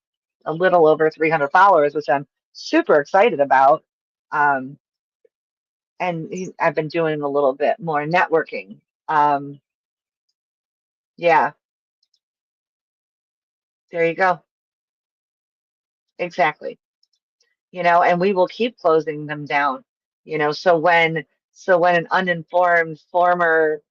a little over 300 followers, which I'm super excited about. Um, and I've been doing a little bit more networking. Um, yeah, there you go. Exactly. And we will keep closing them down. So when an uninformed former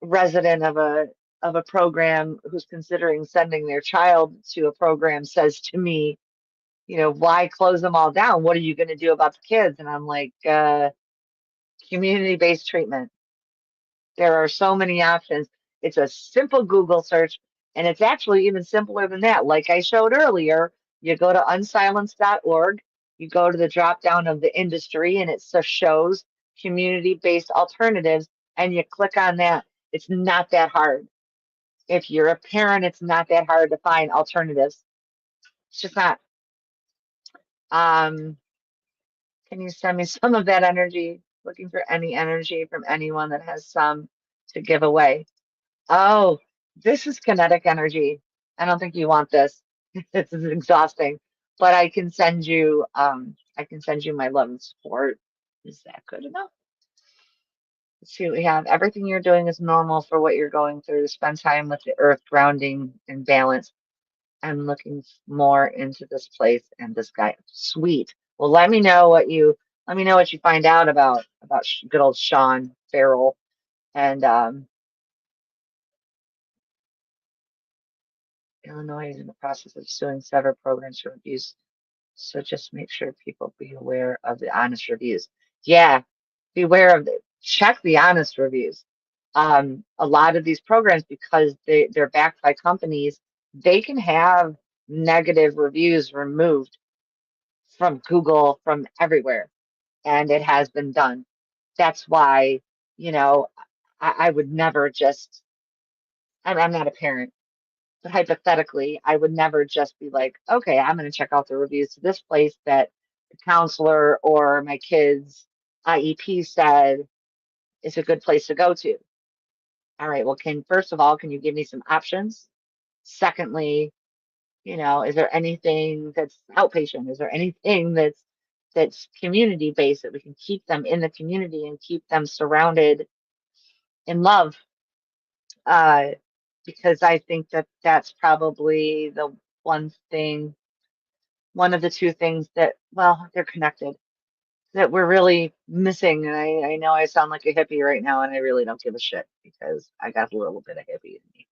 resident of a program who's considering sending their child to a program says to me, why close them all down? What are you going to do about the kids? And I'm like, community-based treatment. There are so many options. It's a simple Google search, and it's actually even simpler than that. Like I showed earlier, you go to unsilenced.org, you go to the drop down of the industry, and it shows community-based alternatives, and you click on that. It's not that hard. If you're a parent, it's not that hard to find alternatives. It's just not. Um, can you send me some of that energy? Looking for any energy from anyone that has some to give away. Oh, this is kinetic energy. I don't think you want this. This is exhausting. But I can send you my love and support. Is that good enough? Let's see what we have. Everything you're doing is normal for what you're going through. Spend time with the earth, grounding and balance. I'm looking more into this place and this guy. Sweet. Well, let me know what you find out about good old Sean Farrell. And Illinois is in the process of suing several programs for abuse. So just make sure people be aware of the honest reviews. Yeah, beware of check the honest reviews. A lot of these programs, because they're backed by companies, they can have negative reviews removed from Google, from everywhere, and it has been done. That's why, you know, I would never just, I'm not a parent, but hypothetically, I would never just be like, okay, I'm going to check out the reviews to this place that the counselor or my kids' IEP said is a good place to go to. All right, well, first of all, can you give me some options? Secondly, is there anything that's outpatient? Is there anything that's that's community based, that we can keep them in the community and keep them surrounded in love. Uh, because I think that that's probably the one thing, one of the two things that, well, they're connected, that we're really missing. And I know I sound like a hippie right now, and I really don't give a shit because I got a little bit of hippie in me.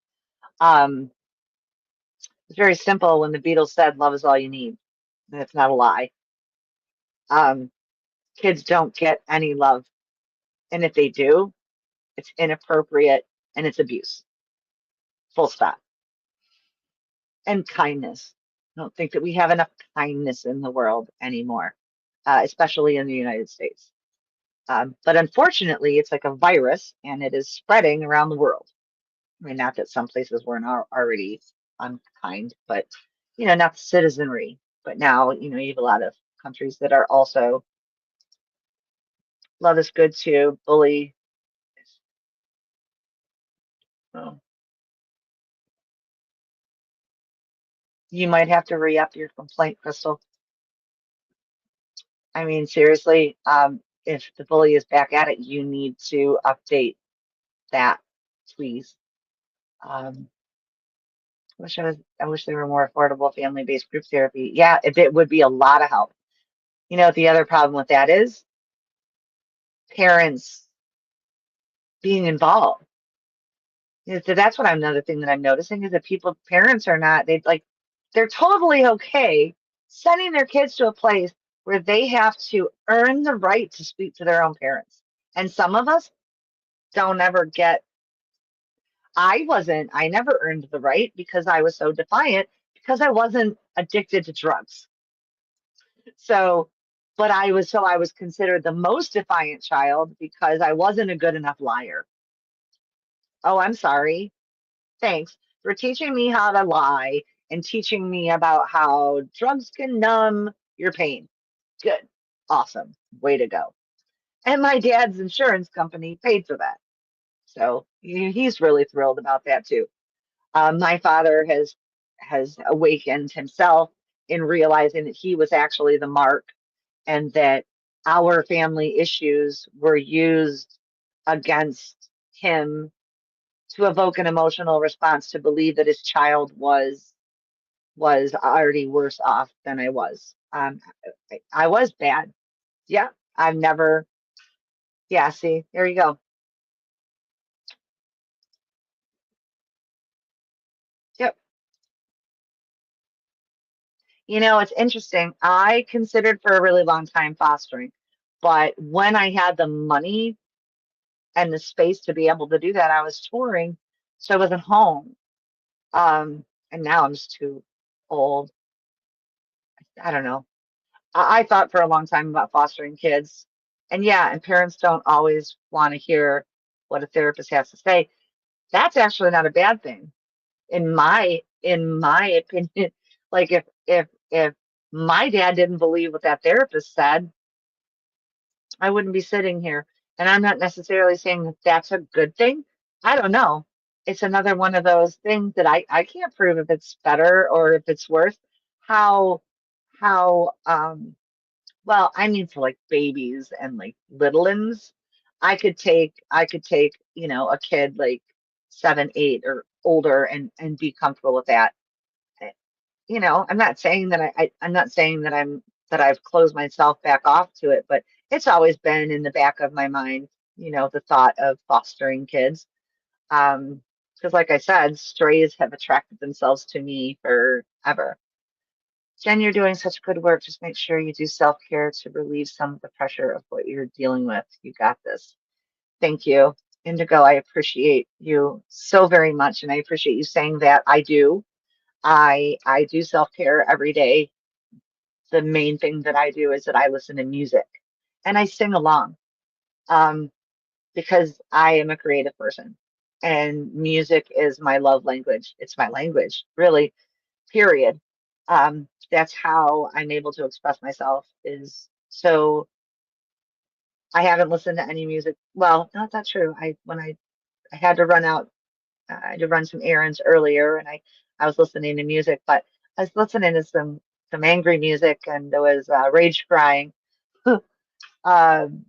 Um, it's very simple when the Beatles said love is all you need. And it's not a lie. Um, Kids don't get any love. And if they do, it's inappropriate and it's abuse. Full stop. And kindness. I don't think that we have enough kindness in the world anymore, especially in the United States. But unfortunately, it's like a virus and it is spreading around the world. I mean, not that some places weren't already unkind, but, not the citizenry. But now, you have a lot of countries that are also love is good to bully. Oh, you might have to re-up your complaint, Crystal. I mean, seriously, if the bully is back at it, you need to update that, please. Um, I wish there were more affordable family-based group therapy. Yeah, it would be a lot of help. The other problem with that is parents being involved. So that's what another thing that I'm noticing is that parents are not, they're totally okay sending their kids to a place where they have to earn the right to speak to their own parents. And some of us don't ever get, I never earned the right because I was so defiant because I wasn't addicted to drugs. So, but I was considered the most defiant child because I wasn't a good enough liar. Oh, I'm sorry. Thanks for teaching me how to lie and teaching me about how drugs can numb your pain. Good. Awesome. Way to go. And my dad's insurance company paid for that. So he's really thrilled about that too. My father has awakened himself in realizing that he was actually the mark and that our family issues were used against him to evoke an emotional response to believe that his child was already worse off than I was. I was bad. Yeah, I've never. Yeah, see, there you go. Yep. It's interesting. I considered for a really long time fostering, but when I had the money and the space to be able to do that, I was touring, so I wasn't home. And now I'm just too old. I don't know. I thought for a long time about fostering kids. And yeah, and parents don't always want to hear what a therapist has to say. That's actually not a bad thing in my opinion. Like if my dad didn't believe what that therapist said, I wouldn't be sitting here. And I'm not necessarily saying that that's a good thing. I don't know. It's another one of those things that I can't prove if it's better or if it's worse. How how well, I mean for like babies and like little ones, I could take, a kid like 7, 8 or older and be comfortable with that. Eh, I'm not saying that I'm not saying that I've closed myself back off to it, but it's always been in the back of my mind, the thought of fostering kids. Because like I said, strays have attracted themselves to me forever. Jen, you're doing such good work. Just make sure you do self-care to relieve some of the pressure of what you're dealing with. You got this. Thank you. Indigo, I appreciate you so very much. And I appreciate you saying that. I do. I do self-care every day. The main thing that I do is that I listen to music and I sing along. Um, because I am a creative person and music is my love language. It's my language, really, period. That's how I'm able to express myself is so I haven't listened to any music. Well, not that true. I had to run out, I had to run some errands earlier and I was listening to music, but I was listening to some angry music and there was rage crying. Um,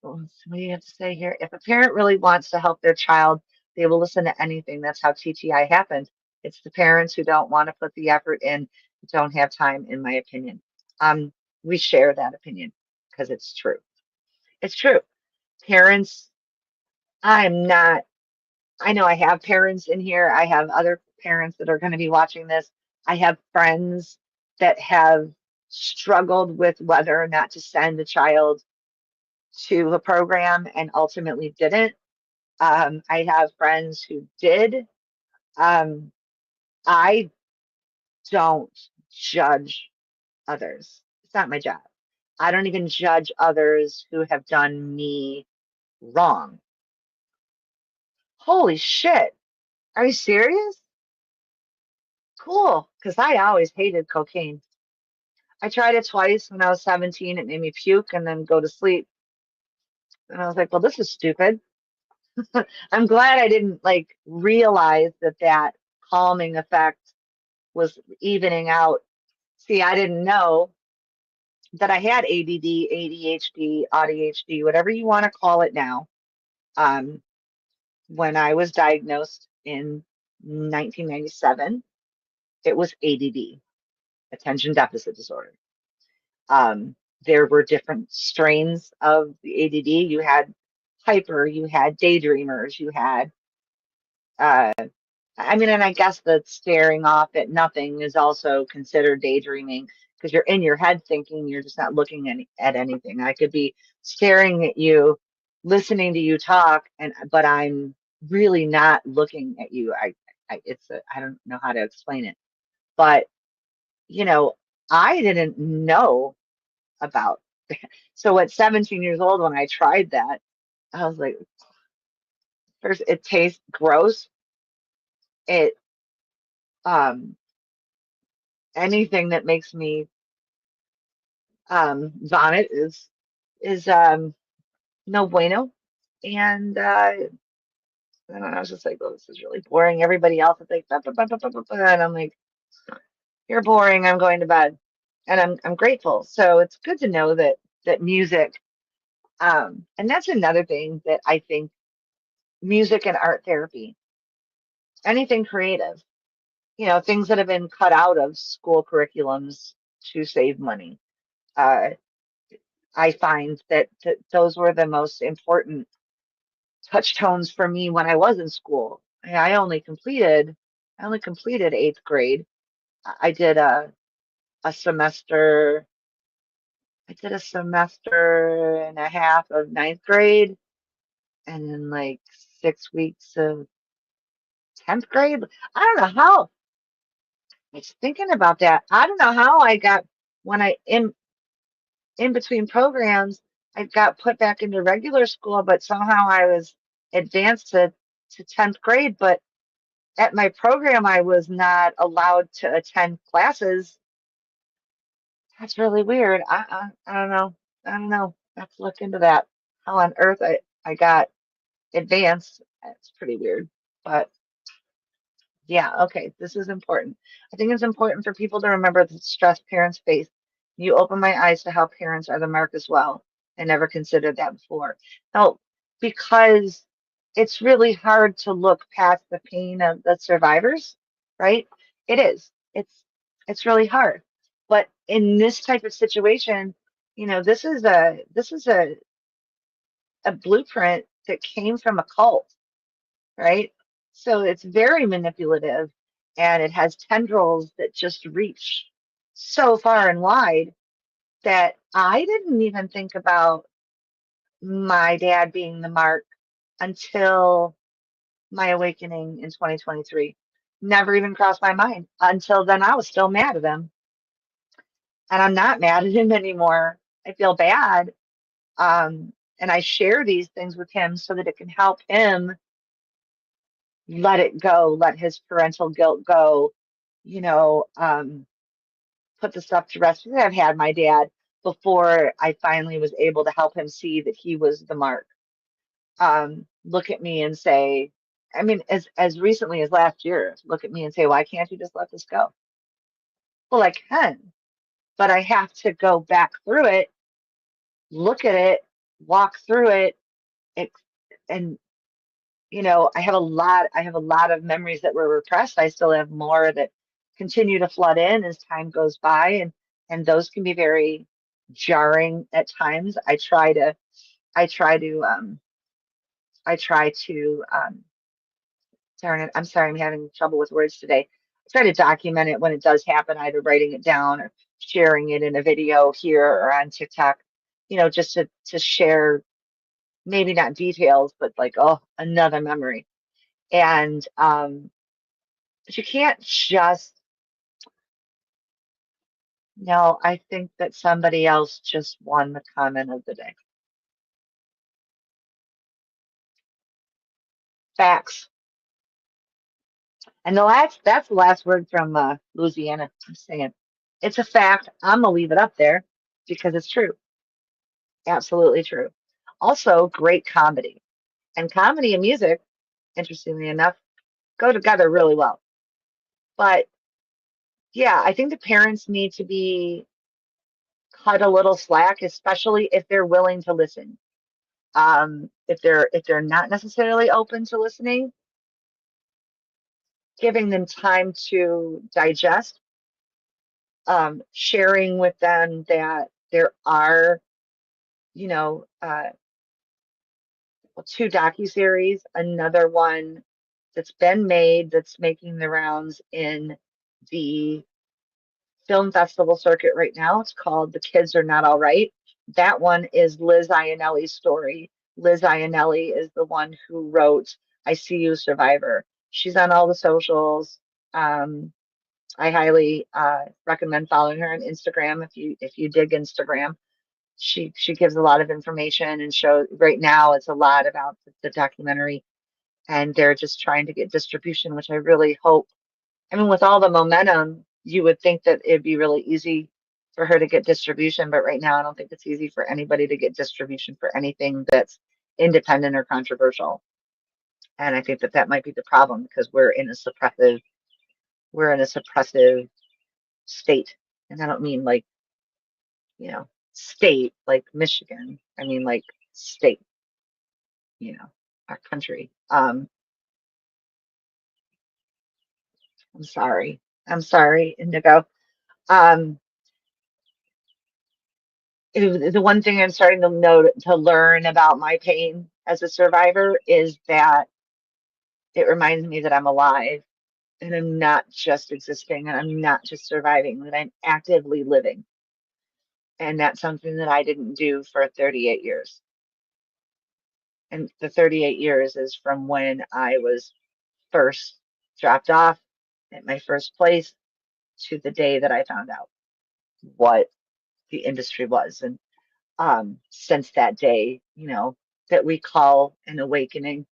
what do you have to say here? If a parent really wants to help their child, they will listen to anything. That's how TTI happened. It's the parents who don't want to put the effort in, who don't have time, in my opinion. Um, we share that opinion because it's true. It's true. Parents, I'm not, I know I have parents in here. I have other parents that are going to be watching this. I have friends that have struggled with whether or not to send a child to a program and ultimately didn't. I have friends who did. Um, I don't judge others. It's not my job. I don't even judge others who have done me wrong. Holy shit. Are you serious? Cool. Because I always hated cocaine. I tried it twice when I was 17. It made me puke and then go to sleep. And I was like, well, this is stupid. I'm glad I didn't like realize that that calming effect was evening out. See, I didn't know that I had ADD, ADHD, ADHD, whatever you want to call it now. Um, when I was diagnosed in 1997, it was ADD, attention deficit disorder. Um, there were different strains of the ADD. You had hyper, you had daydreamers, you had uh, I mean, and I guess that staring off at nothing is also considered daydreaming because you're in your head thinking, you're just not looking at anything. I could be staring at you, listening to you talk, and but I'm really not looking at you. I don't know how to explain it, but you know, I didn't know about. So at 17 years old, when I tried that, I was like, first, it tastes gross. It anything that makes me vomit is no bueno. And I don't know, I was just like, oh, this is really boring. Everybody else is like, "Bah, bah, bah, bah, bah, bah, bah," and I'm like, you're boring. I'm going to bed, and I'm grateful. So it's good to know that music, and that's another thing that I think music and art therapy, anything creative, things that have been cut out of school curriculums to save money. Uh, I find that those were the most important touch tones for me when I was in school. I only completed eighth grade. I did a semester, I did a semester and a half of ninth grade and then like 6 weeks of 10th grade. I don't know how, I was thinking about that. I don't know how I got, when in between programs, I got put back into regular school, but somehow I was advanced to 10th grade. But at my program, I was not allowed to attend classes. That's really weird. I don't know. I don't know. I have to look into that. How on earth I got advanced. It's pretty weird. But yeah, okay, this is important. I think it's important for people to remember the stress parents face. You open my eyes to how parents are the mark as well. I never considered that before. No, because it's really hard to look past the pain of the survivors, right? It is. It's really hard. But in this type of situation, this is a blueprint that came from a cult, right? So it's very manipulative and it has tendrils that just reach so far and wide that I didn't even think about my dad being the mark until my awakening in 2023. Never even crossed my mind. Until then, I was still mad at him. And I'm not mad at him anymore. I feel bad. And I share these things with him so that it can help him let it go, let his parental guilt go, you know, um, put the stuff to rest. I've had my dad before I finally was able to help him see that he was the mark. Look at me and say, I mean, as recently as last year, look at me and say, why can't you just let this go? Well, I can, but I have to go back through it look at it, walk through it, it and I have a lot of memories that were repressed. I still have more that continue to flood in as time goes by, and those can be very jarring at times. I try to I try to darn it, I'm sorry, I'm having trouble with words today. I try to document it when it does happen, either writing it down or sharing it in a video here or on TikTok, just to share, maybe not details, but like, oh, another memory. And but you can't just, no, I think that somebody else just won the comment of the day. Facts. And that's the last word from Louisiana. I'm saying it's a fact. I'm gonna leave it up there because it's true. Absolutely true. Also, great comedy. And comedy and music, interestingly enough, go together really well. But yeah, I think the parents need to be cut a little slack, especially if they're willing to listen. If they're not necessarily open to listening, giving them time to digest, sharing with them that there are, you know, uh, two docuseries, another one that's been made that's making the rounds in the film festival circuit right now. It's called The Kids Are Not All Right. That one is Liz Ionelli's story. Liz Ionelli is the one who wrote I See You Survivor. She's on all the socials. Um, I highly recommend following her on Instagram if you dig Instagram. She gives a lot of information and shows. Right now it's a lot about the documentary, and they're just trying to get distribution, which I really hope. I mean, with all the momentum, you would think that it'd be really easy for her to get distribution, but right now I don't think it's easy for anybody to get distribution for anything that's independent or controversial. And I think that that might be the problem because we're in a suppressive state. And I don't mean like, state like Michigan. I mean like state, our country. I'm sorry. I'm sorry, Indigo. Um, the one thing I'm starting to learn about my pain as a survivor is that it reminds me that I'm alive and I'm not just existing and I'm not just surviving, that I'm actively living. And that's something that I didn't do for 38 years. And the 38 years is from when I was first dropped off at my first place to the day that I found out what the industry was. And since that day, that we call an awakening.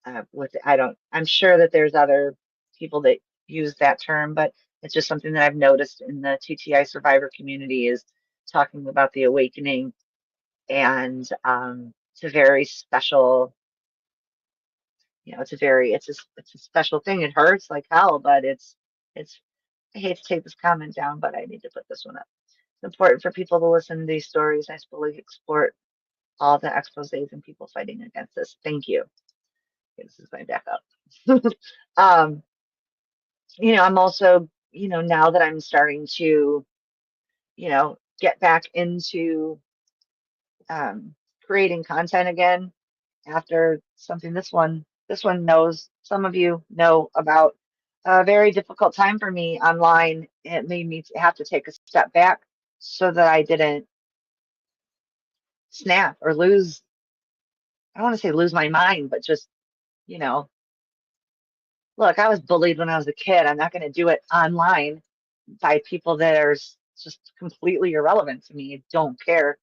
I'm sure that there's other people that use that term, but it's just something that I've noticed in the TTI survivor community is talking about the awakening. And it's a very special, it's a special thing. It hurts like hell, but it's, I hate to take this comment down, but I need to put this one up. It's important for people to listen to these stories. I fully export all the exposés and people fighting against this. Thank you. Okay, this is my backup. um, I'm also, now that I'm starting to, get back into creating content again after something this one knows, some of you know about a very difficult time for me online. It made me have to take a step back so that I didn't snap or lose, I don't want to say lose my mind, but just, you know, look, I was bullied when I was a kid. I'm not going to do it online by people that are just completely irrelevant to me, don't care.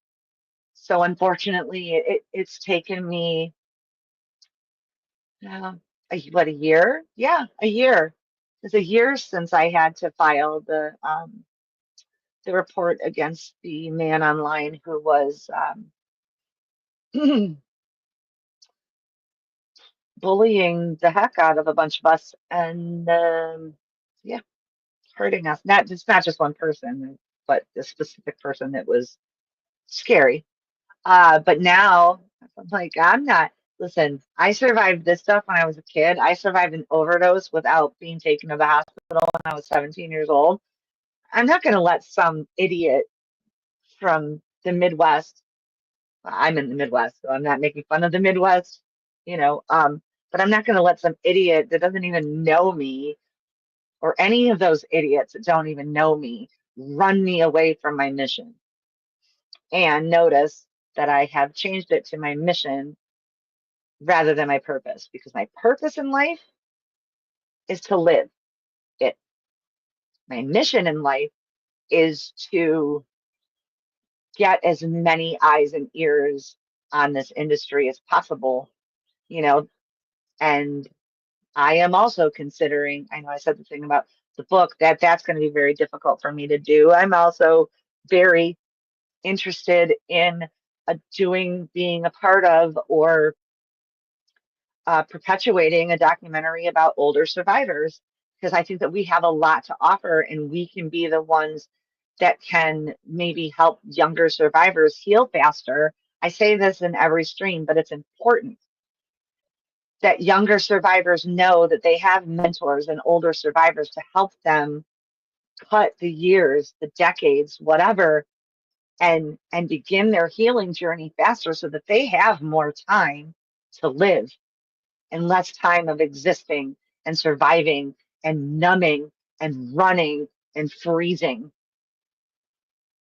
So unfortunately, it's taken me, uh, what, a year? Yeah, a year. It's a year since I had to file the report against the man online who was bullying the heck out of a bunch of us, and yeah, hurting us. It's not just one person, but a specific person that was scary. But now I'm like, I'm not. Listen, I survived this stuff when I was a kid. I survived an overdose without being taken to the hospital when I was 17 years old. I'm not going to let some idiot from the Midwest. I'm in the Midwest, so I'm not making fun of the Midwest, you know, but I'm not going to let some idiot that doesn't even know me or any of those idiots that don't even know me run me away from my mission. And notice that I have changed it to my mission rather than my purpose, because my purpose in life is to live it. My mission in life is to get as many eyes and ears on this industry as possible, you know, and I am also considering, I know I said the thing about the book, that's going to be very difficult for me to do. I'm also very interested in being a part of, or perpetuating a documentary about older survivors, because I think that we have a lot to offer and we can be the ones that can maybe help younger survivors heal faster. I say this in every stream, but it's important that younger survivors know that they have mentors and older survivors to help them cut the years, the decades, whatever, and begin their healing journey faster so that they have more time to live and less time of existing and surviving and numbing and running and freezing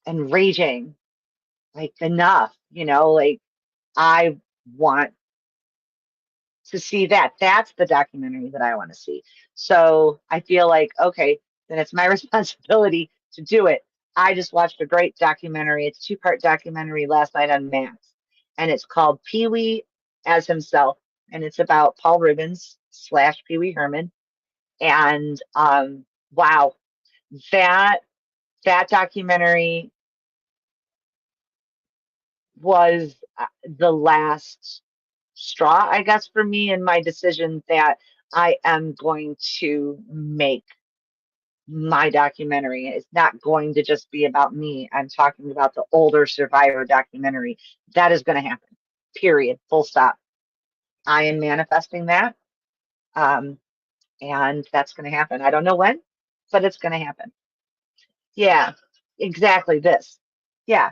and raging. Like, enough, like, I want to see that. That's the documentary that I want to see. So I feel like, okay, then it's my responsibility to do it. I just watched a great documentary. It's a two-part documentary last night on Max, and it's called Pee Wee as Himself, and it's about Paul Rubens slash Pee Wee Herman. And wow, that that documentary was the last straw, I guess, for me and my decision that I am going to make my documentary. It's not going to just be about me. I'm talking about the older survivor documentary. That is going to happen. Period. Full stop. I am manifesting that. Um, and that's going to happen. I don't know when, but it's going to happen. Yeah, exactly this. Yeah.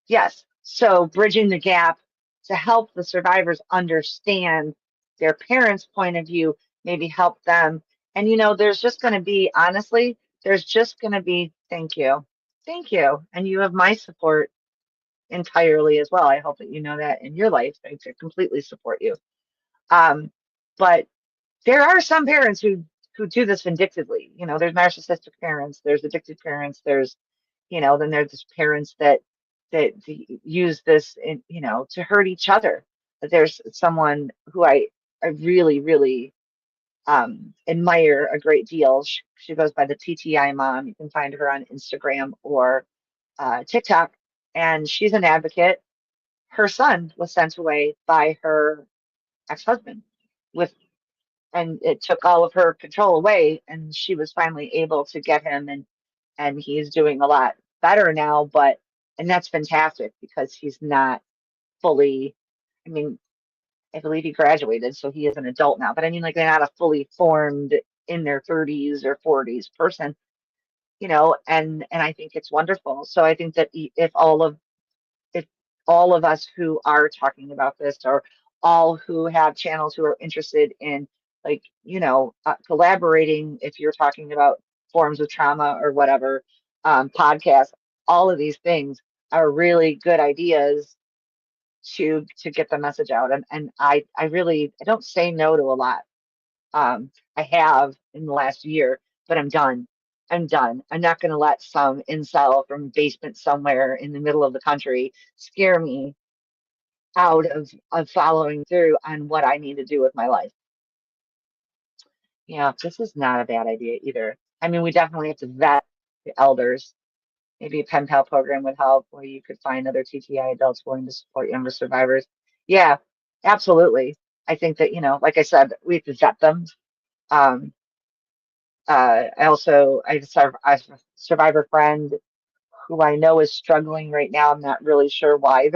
Yes. So bridging the gap to help the survivors understand their parents' point of view, maybe help them. And, there's just going to be, honestly, there's just going to be, thank you. Thank you. And you have my support entirely as well. I hope that you know that in your life. I completely support you. Um, but there are some parents who do this vindictively. There's narcissistic parents, there's addicted parents, then there's parents that use this to hurt each other. But there's someone who I really, really admire a great deal. She goes by the TTI mom. You can find her on Instagram or TikTok, and she's an advocate. Her son was sent away by her ex-husband with and it took all of her control away, and she was finally able to get him, and he's doing a lot better now. But and that's fantastic because he's not fully, I mean, I believe he graduated, so he is an adult now, but I mean, like, they're not a fully formed in their 30s or 40s person, and I think it's wonderful. So I think that if all of us who are talking about this, or all who have channels who are interested in, like, collaborating, if you're talking about forms of trauma or whatever, podcasts, all of these things are really good ideas to get the message out. And I really, I don't say no to a lot. I have in the last year, but I'm done. I'm done. I'm not going to let some incel from a basement somewhere in the middle of the country scare me out of following through on what I need to do with my life. Yeah, this is not a bad idea either. I mean, we definitely have to vet the elders. Maybe a pen pal program would help, where you could find other TTI adults willing to support younger survivors. Yeah, absolutely. I think that, like I said, we have to vet them. Um, I have a survivor friend who I know is struggling right now. I'm not really sure why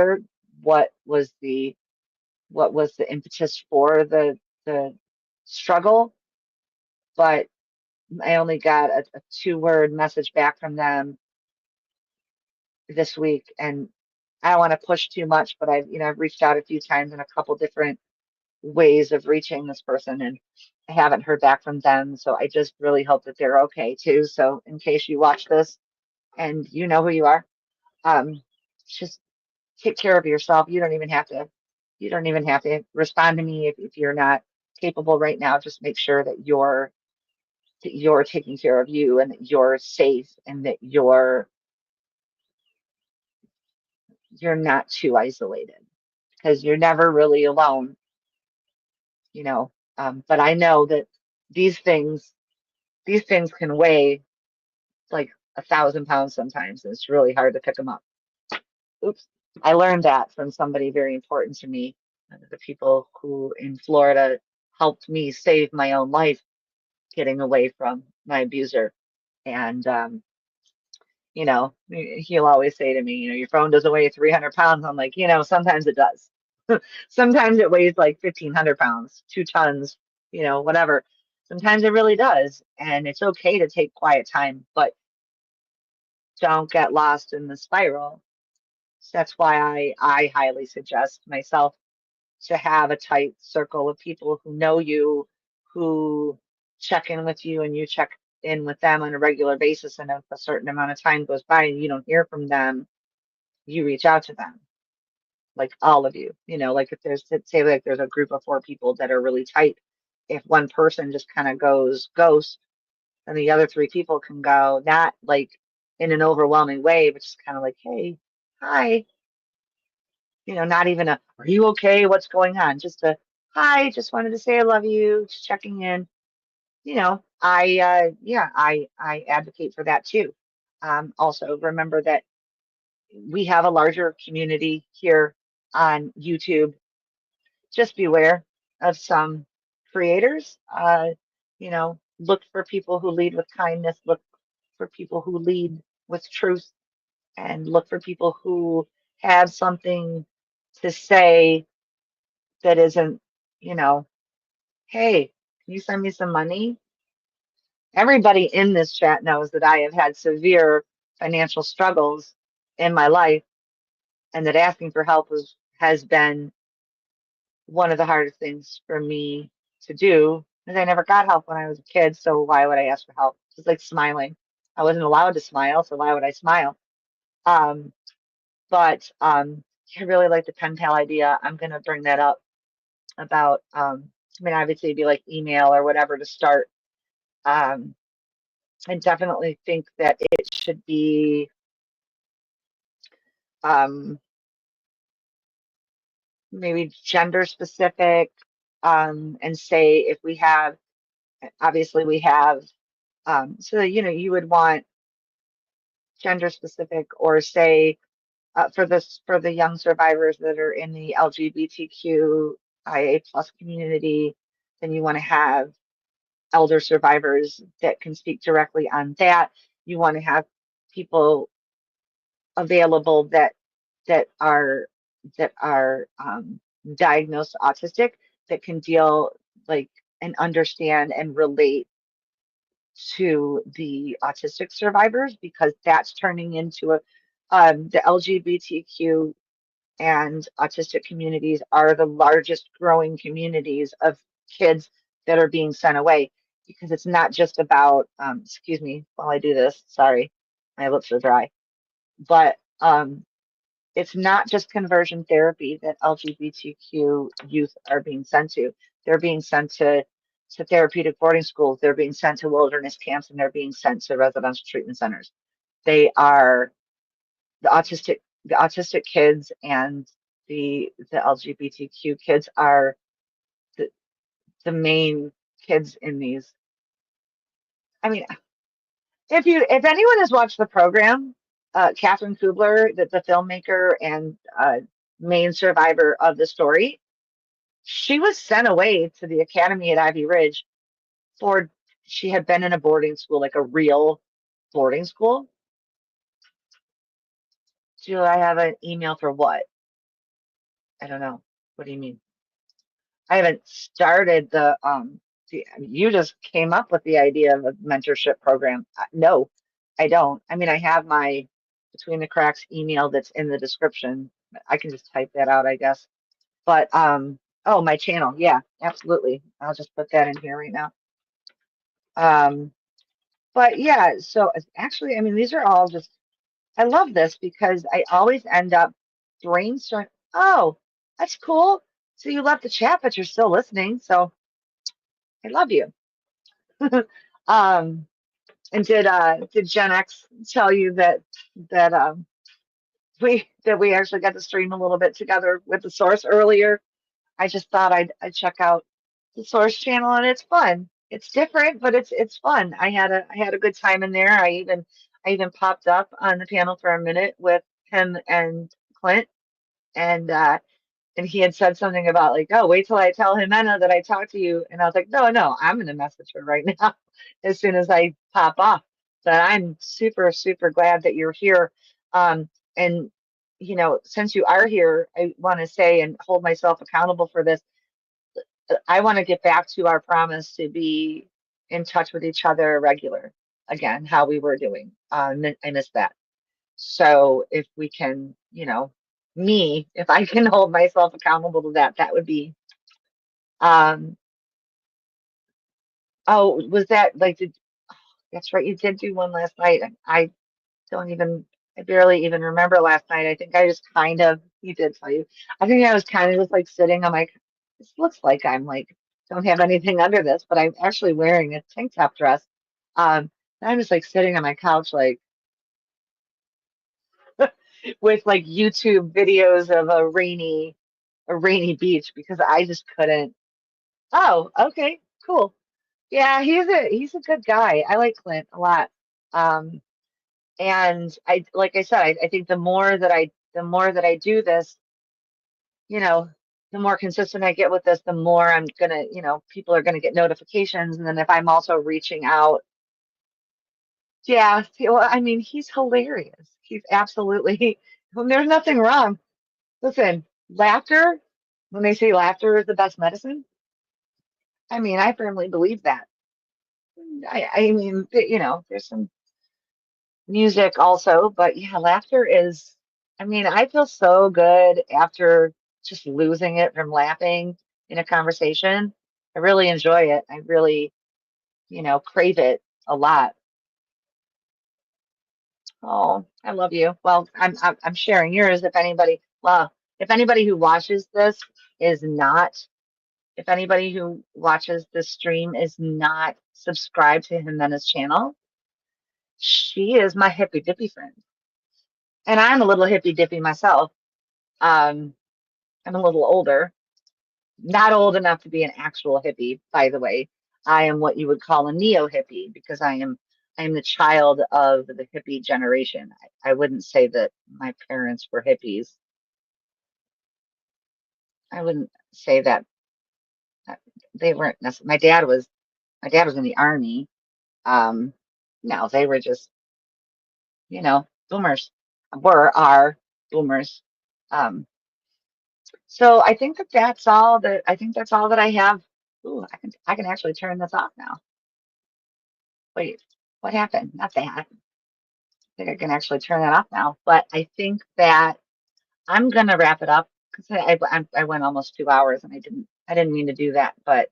what was the impetus for the struggle, but I only got a two-word message back from them this week, and I don't want to push too much, but I've reached out a few times in a couple different ways of reaching this person, and I haven't heard back from them. So I just really hope that they're okay too. So in case you watch this and you know who you are, um, just take care of yourself. You don't even have to respond to me if you're not capable right now. Just make sure that you're taking care of you and that you're safe and that you're not too isolated because you're never really alone, you know. But I know that these things these things can weigh like 1,000 pounds sometimes, and it's really hard to pick them up. Oops. I learned that from somebody very important to me, the people who in Florida helped me save my own life getting away from my abuser. And, he'll always say to me, your phone doesn't weigh 300 pounds. I'm like, sometimes it does. Sometimes it weighs like 1,500 pounds, 2 tons, whatever. Sometimes it really does. And it's okay to take quiet time, but don't get lost in the spiral. So that's why I highly suggest myself to have a tight circle of people who know you, who check in with you, and you check in with them on a regular basis. And if a certain amount of time goes by and you don't hear from them, you reach out to them, like all of you. Like if there's, say, like there's a group of 4 people that are really tight. If one person just kind of goes ghost, then the other 3 people can go, not like in an overwhelming way, but just kind of like, hey, hi, not even are you okay? What's going on? Just a, hi, just wanted to say I love you, just checking in. Yeah, I advocate for that too. Also, remember that we have a larger community here on YouTube. Just beware of some creators. Look for people who lead with kindness, look for people who lead with truth, and look for people who have something to say that isn't, you know, hey, can you send me some money? Everybody in this chat knows that I have had severe financial struggles in my life, and that asking for help has been one of the hardest things for me to do, because I never got help when I was a kid. So why would I ask for help? It's like smiling. I wasn't allowed to smile, so why would I smile? Um, but I really like the pen pal idea. I'm gonna bring that up about I mean, obviously it'd be like email or whatever to start. Um, I definitely think that it should be um, maybe gender specific, and say if we have, obviously we have, so you would want gender specific, or say for the young survivors that are in the LGBTQIA plus community, then you want to have elder survivors that can speak directly on that. You want to have people available that are diagnosed autistic, that can deal, like, and understand and relate to the autistic survivors, because that's turning into the LGBTQ and autistic communities are the largest growing communities of kids that are being sent away, because it's not just about, excuse me while I do this, sorry, my lips are dry, but it's not just conversion therapy that LGBTQ youth are being sent to. They're being sent to therapeutic boarding schools, they're being sent to wilderness camps, and they're being sent to residential treatment centers. They are the autistic kids and the LGBTQ kids are the, the main kids in these. I mean, if anyone has watched the program, Catherine Kubler, the filmmaker and main survivor of the story, she was sent away to the academy at Ivy Ridge for, she had been in a boarding school, like a real boarding school. Do I have an email for what? I don't know. What do you mean? I haven't started you just came up with the idea of a mentorship program. No, I don't. I mean, I have my Between the Cracks email that's in the description. I can just type that out, I guess. But oh, my channel. Yeah, absolutely. I'll just put that in here right now. Um, but yeah, so actually, I mean, these are all just, I love this because I always end up brainstorming. Oh, that's cool. So you left the chat, but you're still listening. So I love you. Um, and did Gen X tell you that we actually got to stream a little bit together with the source earlier? I just thought I'd check out the source channel and it's fun. It's different, but it's fun. I had a good time in there. I even popped up on the panel for a minute with him and Clint and and he had said something about like, oh, wait till I tell Jimena that I talked to you. And I was like, no, no, I'm gonna message her right now as soon as I pop off. But I'm super, super glad that you're here. And since you are here, I want to say and hold myself accountable for this. I want to get back to our promise to be in touch with each other regular again, how we were doing. I missed that. So if we can, if I can hold myself accountable to that, that would be, um, oh, was that like, that's right, you did do one last night. I don't even, I barely even remember last night. I think I just kind of, you did tell you. I think I was kind of just like sitting. I'm like, this looks like I'm like, don't have anything under this, but I'm actually wearing a tank top dress. And I'm just like sitting on my couch, like with like YouTube videos of a rainy beach because I just couldn't. Oh, okay, cool. Yeah, he's a good guy. I like Clint a lot. Um, and I like I said, I think the more that I do this, you know, the more consistent I get with this, the more I'm gonna, people are gonna get notifications. And then if I'm also reaching out, yeah, well, I mean, he's hilarious. He's absolutely, there's nothing wrong. Listen, laughter, when they say laughter is the best medicine, I mean, I firmly believe that. I mean, there's some music also, but yeah, laughter is, I mean, I feel so good after just losing it from laughing in a conversation. I really enjoy it. I really, crave it a lot. Oh, I love you. Well, I'm sharing yours if anybody who watches this is not if anybody who watches this stream is not subscribed to Jimena's channel, she is my hippy dippy friend. And I'm a little hippy dippy myself. Um, I'm a little older, not old enough to be an actual hippie, by the way. I am what you would call a neo hippie because I am the child of the hippie generation. I wouldn't say that my parents were hippies. I wouldn't say that they weren't necessarily. My dad was in the army. Um, no, they were just, boomers. Are boomers. Um, so I think that's all that I have. Ooh, I can actually turn this off now. Wait, what happened? Not that. I think I can actually turn that off now. But I think that I'm gonna wrap it up because I went almost 2 hours and I didn't mean to do that. But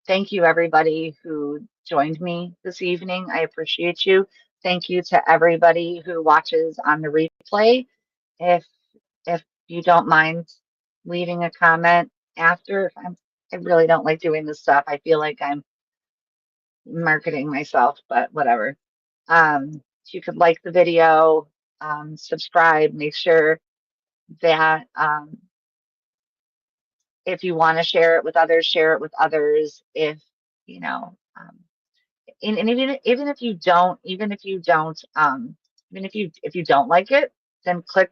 thank you everybody who joined me this evening. I appreciate you. Thank you to everybody who watches on the replay. If if you don't mind leaving a comment after, I really don't like doing this stuff. I feel like I'm marketing myself, but whatever. If you could like the video, subscribe, make sure that if you want to share it with others, share it with others. If you know, and even if you don't like it, then click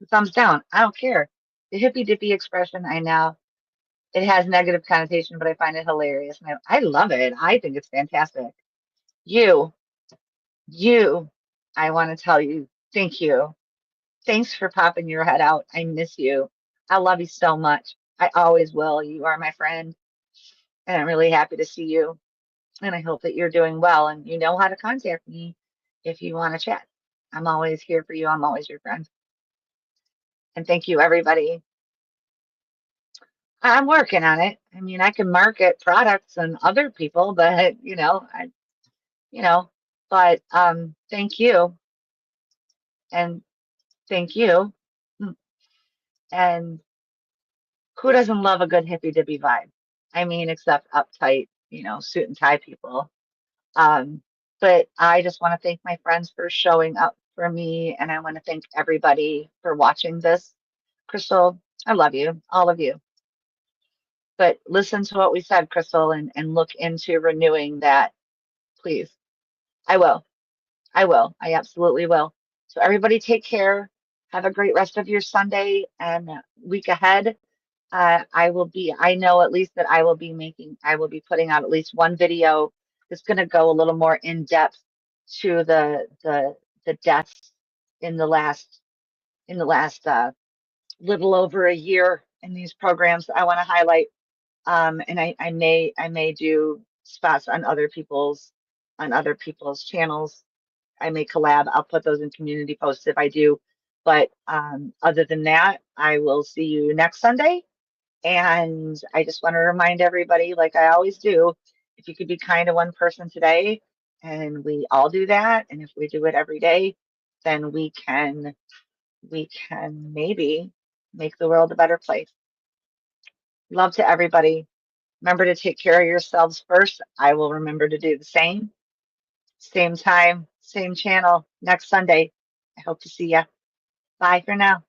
the thumbs down. I don't care. The hippy dippy expression, I know it has negative connotation, but I find it hilarious. And I love it. I think it's fantastic. You, you, I want to tell you, thank you. Thanks for popping your head out. I miss you. I love you so much. I always will. You are my friend, and I'm really happy to see you. And I hope that you're doing well. And you know how to contact me if you want to chat. I'm always here for you. I'm always your friend. And thank you, everybody. I'm working on it. I mean, I can market products and other people, but you know, but thank you and thank you. And who doesn't love a good hippy dippy vibe? I mean, except uptight, suit and tie people. Um, but I just want to thank my friends for showing up for me, and I want to thank everybody for watching this. Crystal, I love you, all of you. But listen to what we said, Crystal, and look into renewing that, please. I will. I will. I absolutely will. So everybody take care. Have a great rest of your Sunday and week ahead. I know at least that I will be putting out at least one video that's going to go a little more in depth to the deaths in the last little over a year in these programs that I want to highlight. And I may do spots on other people's channels. I may collab. I'll put those in community posts if I do. But other than that, I will see you next Sunday. And I just want to remind everybody, like I always do, if you could be kind to one person today, and we all do that, and if we do it every day, then we can maybe make the world a better place. Love to everybody. Remember to take care of yourselves first. I will remember to do the same. Same time, same channel next Sunday. I hope to see ya. Bye for now.